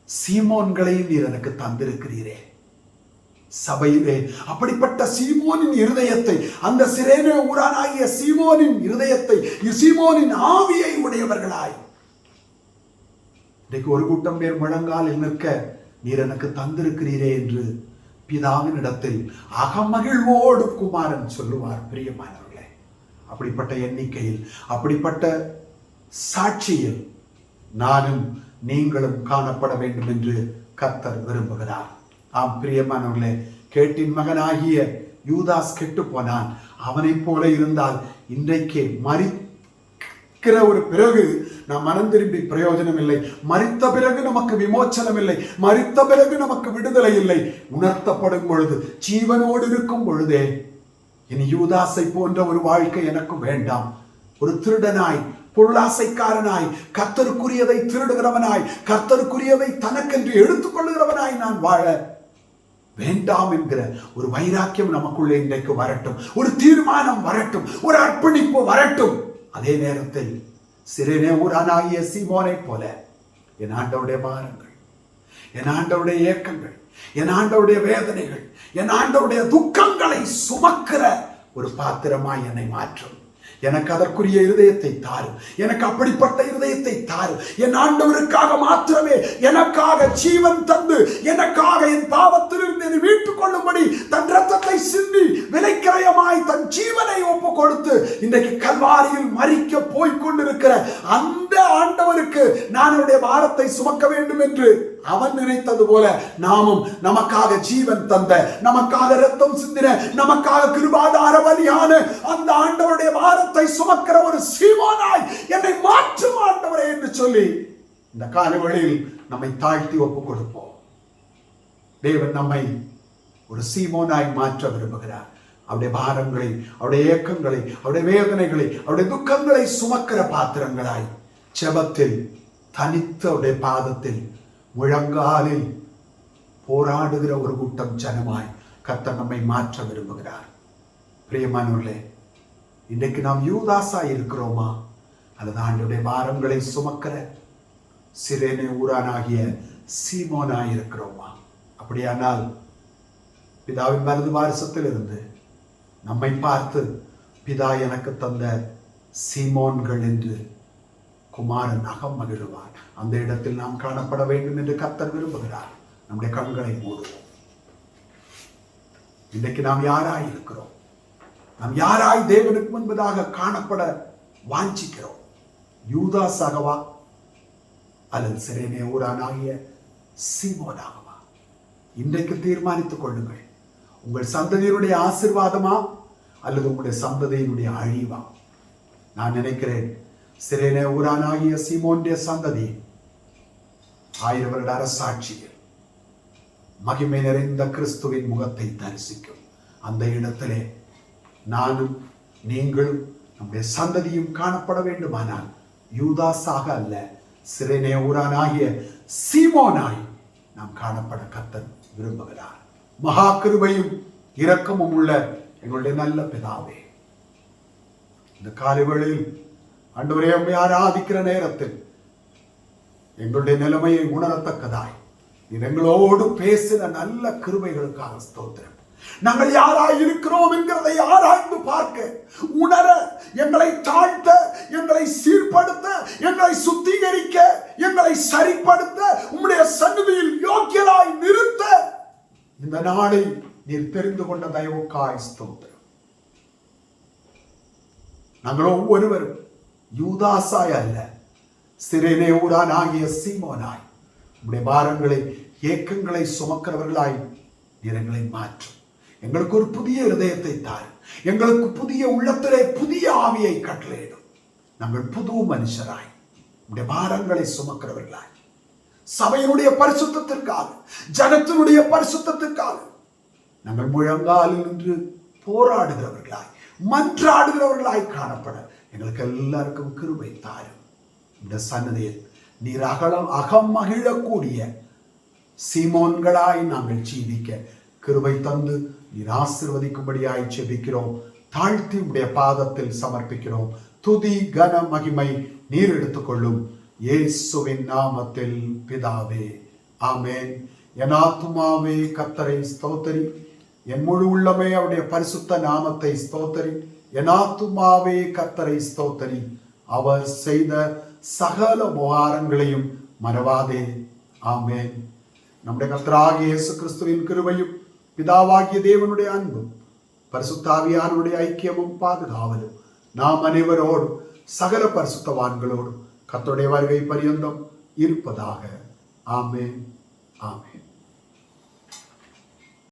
சீமோன்களை நீர் எனக்கு தந்திருக்கிறீரே. சபையிலே அப்படிப்பட்ட சீமோனின் இருதயத்தை, அந்த சிரேனே ஊரானாகிய சீமோனின் இருதயத்தை, சீமோனின் ஆவியை உடையவர்களாய் இன்றைக்கு ஒரு கூட்டம் பேர் முழங்காலில் நிற்க நீர் எனக்கு தந்திருக்கிறீரே என்று பிதாவின் இடத்தில் அகமகிழ்வோடு குமாரன் சொல்லுவார். பிரியமானவர்களே, அப்படிப்பட்ட எண்ணிக்கையில், அப்படிப்பட்ட சாட்சியில் நானும் நீங்களும் காணப்பட வேண்டும் என்று கர்த்தர் விரும்புகிறார். ஆம் பிரியமானவர்களே, கேட்டின் மகனாகிய யூதாஸ் கெட்டு போனான். அவனை போல இருந்தால் இன்றைக்கே மரிக்கிற ஒரு பிறகு நாம் மனம் திரும்பி பிரயோஜனம் இல்லை. மரித்த பிறகு நமக்கு விமோச்சனம் இல்லை. மரித்த பிறகு நமக்கு விடுதலை இல்லை. உணர்த்தப்படும் பொழுது, ஜீவனோடு இருக்கும் பொழுதே இனி யூதாசை போன்ற ஒரு வாழ்க்கை எனக்கு வேண்டாம். ஒரு திருடனாய், பொருளாசைக்காரனாய், கர்த்தருக்குரியதை திருடுகிறவனாய், கர்த்தருக்குரியதை தனக்கென்று எடுத்துக்கொள்ளுகிறவனாய் நான் வாழ வேண்டாம் என்கிற ஒரு வைராக்கியம் நமக்குள்ளே இன்றைக்கு வரட்டும். ஒரு தீர்மானம் வரட்டும். ஒரு அர்ப்பணிப்பு வரட்டும். அதே நேரத்தில் சிரேனே ஊரானாகிய சீமோனை போல என் ஆண்டவருடைய பாரங்கள், என் ஆண்டவருடைய ஏக்கங்கள், என் ஆண்டவருடைய வேதனைகள், என் ஆண்டவருடைய துக்கங்களை சுமக்கிற ஒரு பாத்திரமாய் என்னை மாற்றும். எனக்கு அதற்குரிய இருதயத்தை தாரும். எனக்கு அப்படிப்பட்ட இருதயத்தை தாரும். என் ஆண்டவருக்காக மாத்திரமே எனக்காக ஜீவன் தந்து எனக்காக என் பாவத்திலிருந்து என்னை மீட்டுக் கொள்ளும்படி தன் ரத்தத்தை சிந்தி விலைக்கிரயமாய் தன் ஜீவனை ஒப்பு கொடுத்து இன்றைக்கு கல்வாரியில் மரிக்க போய்கொண்டிருக்கிற அந்த ஆண்டவருக்கு நான் என்னுடைய பாரத்தை சுமக்க வேண்டும் என்று அவன் நினைத்தது போல நாமும் நமக்காக ஜீவன் தந்த, நமக்காக ரத்தம் சிந்தின, நமக்காக கிருபாதார பலியான அந்த ஆண்டவருடைய பாரத்தை சுமக்கிற ஒரு சீமோனாய் என்னை மாற்றும் ஆண்டவரே என்று சொல்லி இந்த காலவெளியில் நம்மை தாழ்த்தி ஒப்புக் கொடுப்போம். தேவன் நம்மை ஒரு சீமோனாய் மாற்ற விரும்புகிறார். அவருடைய பாரங்களை, அவருடைய ஏக்கங்களை, அவருடைய வேதனைகளை, அவருடைய துக்கங்களை சுமக்கிற பாத்திரங்களாய் ஜெபத்தில் தனித்த அவருடைய பாதத்தில் முழங்காலில் போராடுகிற ஒரு கூட்டம் ஜனமாய் கர்த்தர் நம்மை மாற்ற விரும்புகிறார். பிரியமானவர்களே, இன்றைக்கு நாம் யூதாசாய் இருக்கிறோமா அல்லது ஆண்டவருடைய பாரங்களை சுமக்கிற சிரேனே ஊரானாகிய சீமோனாய் இருக்கிறோமா? அப்படியானால் பிதாவின் வலது வாரிசத்தில் இருந்து நம்மை பார்த்து பிதா எனக்கு தந்த சீமோன்கள் என்று குமாரன் அகம் மகிழ்வார். அந்த இடத்தில் நாம் காணப்பட வேண்டும் என்று கர்த்தர் விரும்புகிறார். நம்முடைய கண்களை மூடுவோம். இன்றைக்கு நாம் யாராய் இருக்கிறோம்? நாம் யாராய் தேவனுக்கு முன்பதாக காணப்பட வாஞ்சிக்கிறோம்? யூதாசாகவா அல்லது சிரேனே ஊரானாகிய சீமோனாகவா? இன்றைக்கு தீர்மானித்துக் கொள்ளுங்கள். உங்கள் சந்ததியினுடைய ஆசீர்வாதமா அல்லது உங்களுடைய சந்ததியினுடைய அழிவா? நான் நினைக்கிறேன் சிரேனே ஊரானாகிய சீமோனுடைய சந்ததி 1000 வருட அரசாட்சியில் மகிமை நிறைந்த கிறிஸ்துவின் முகத்தை தரிசிக்கும். அந்த இடத்திலே நானும் நீங்களும் நம்முடைய சந்ததியும் காணப்பட வேண்டுமானால் யூதாசாக அல்ல, சிரேனே ஊரானாகிய சீமோனாய் நாம் காணப்பட கர்த்தர் விரும்புகிறார். மகா கிருபையும் இரக்கமும் உள்ள எங்களுடைய நல்ல பிதாவே, இந்த காலைவேளையில் ஆண்டவரே உம்மை ஆராதிக்கிற நேரத்தில் எங்களுடைய நிலைமையை உணரத்தக்கதாய் நீர் எங்களோடு பேசின நல்ல கிருபைகளுக்காக ஸ்தோத்திரம். நாங்கள் யாராய் இருக்கிறோம் என்கிறதை ஆராய்ந்து பார்க்க, உணர, எங்களை தாழ்த்த, எங்களை சீர்படுத்த, எங்களை சுத்திகரிக்க, எங்களை சரிப்படுத்த, உம்முடைய சந்நிதியில் யோக்கியராய் நிறுத்த இந்த நாளை நீர் தெரிந்து கொண்ட தயவுக்காய் ஸ்தோத்திரம். நாங்கள் ஒவ்வொருவரும் யூதாசாய் அல்ல, சிரேனே ஊரானாகிய சீமோனாய் உம்முடைய பாரங்களை, ஏக்கங்களை சுமக்கிறவர்களாய் நீர் எங்களை மாற்றும். எங்களுக்கு ஒரு புதிய இருதயத்தை தாரும். எங்களுக்கு புதிய உள்ளத்திலே புதிய ஆவியை கட்டளையிடும். நாங்கள் புது மனுஷராய் உம்முடைய பாரங்களை சுமக்கிறவர்களாய் சபையினுடைய பரிசுத்தத்திற்காக, ஜனத்தினுடைய பரிசுத்தத்திற்காக நாங்கள் முழங்காலில் நின்று போராடுகிறவர்களாய், மன்றாடுகிறவர்களாய் காணப்பட எங்களுக்கு எல்லாருக்கும் கிருபை தாரும். இந்த சன்னதியில் நீர் அகம் மகிழக்கூடிய சீமோன்களாய் நாங்கள் ஜீவிக்க கிருபை தந்து நீர் ஆசீர்வதிக்கும்படியாய் ஜெபிக்கிறோம். தாழ்த்தி உடைய பாதத்தில் சமர்ப்பிக்கிறோம். துதி கன மகிமை நீர் எடுத்துக்கொள்ளும். இயேசுவின் நாமத்தில் பிதாவே, ஆமென். என் ஆத்துமாவே கர்த்தரை ஸ்தோத்திரி, என் முழு உள்ளமே அவருடைய பரிசுத்த நாமத்தை ஸ்தோத்திரி. என் ஆத்துமாவே கர்த்தரை ஸ்தோத்திரி, அவர் செய்த சகல உபகாரங்களையும் மறவாதே. ஆமென். நம்முடைய கர்த்தராகிய இயேசு கிறிஸ்துவின் கிருபையும் பிதாவாகிய தேவனுடைய அன்பும் பரிசுத்த ஆவியானவருடைய ஐக்கியமும் பாதுகாவலும் நாம் அனைவரோடும் சகல பரிசுத்தவான்களோடும் கர்த்தருடைய வருகை பரியந்தம் இருப்பதாக. ஆமென், ஆமென்.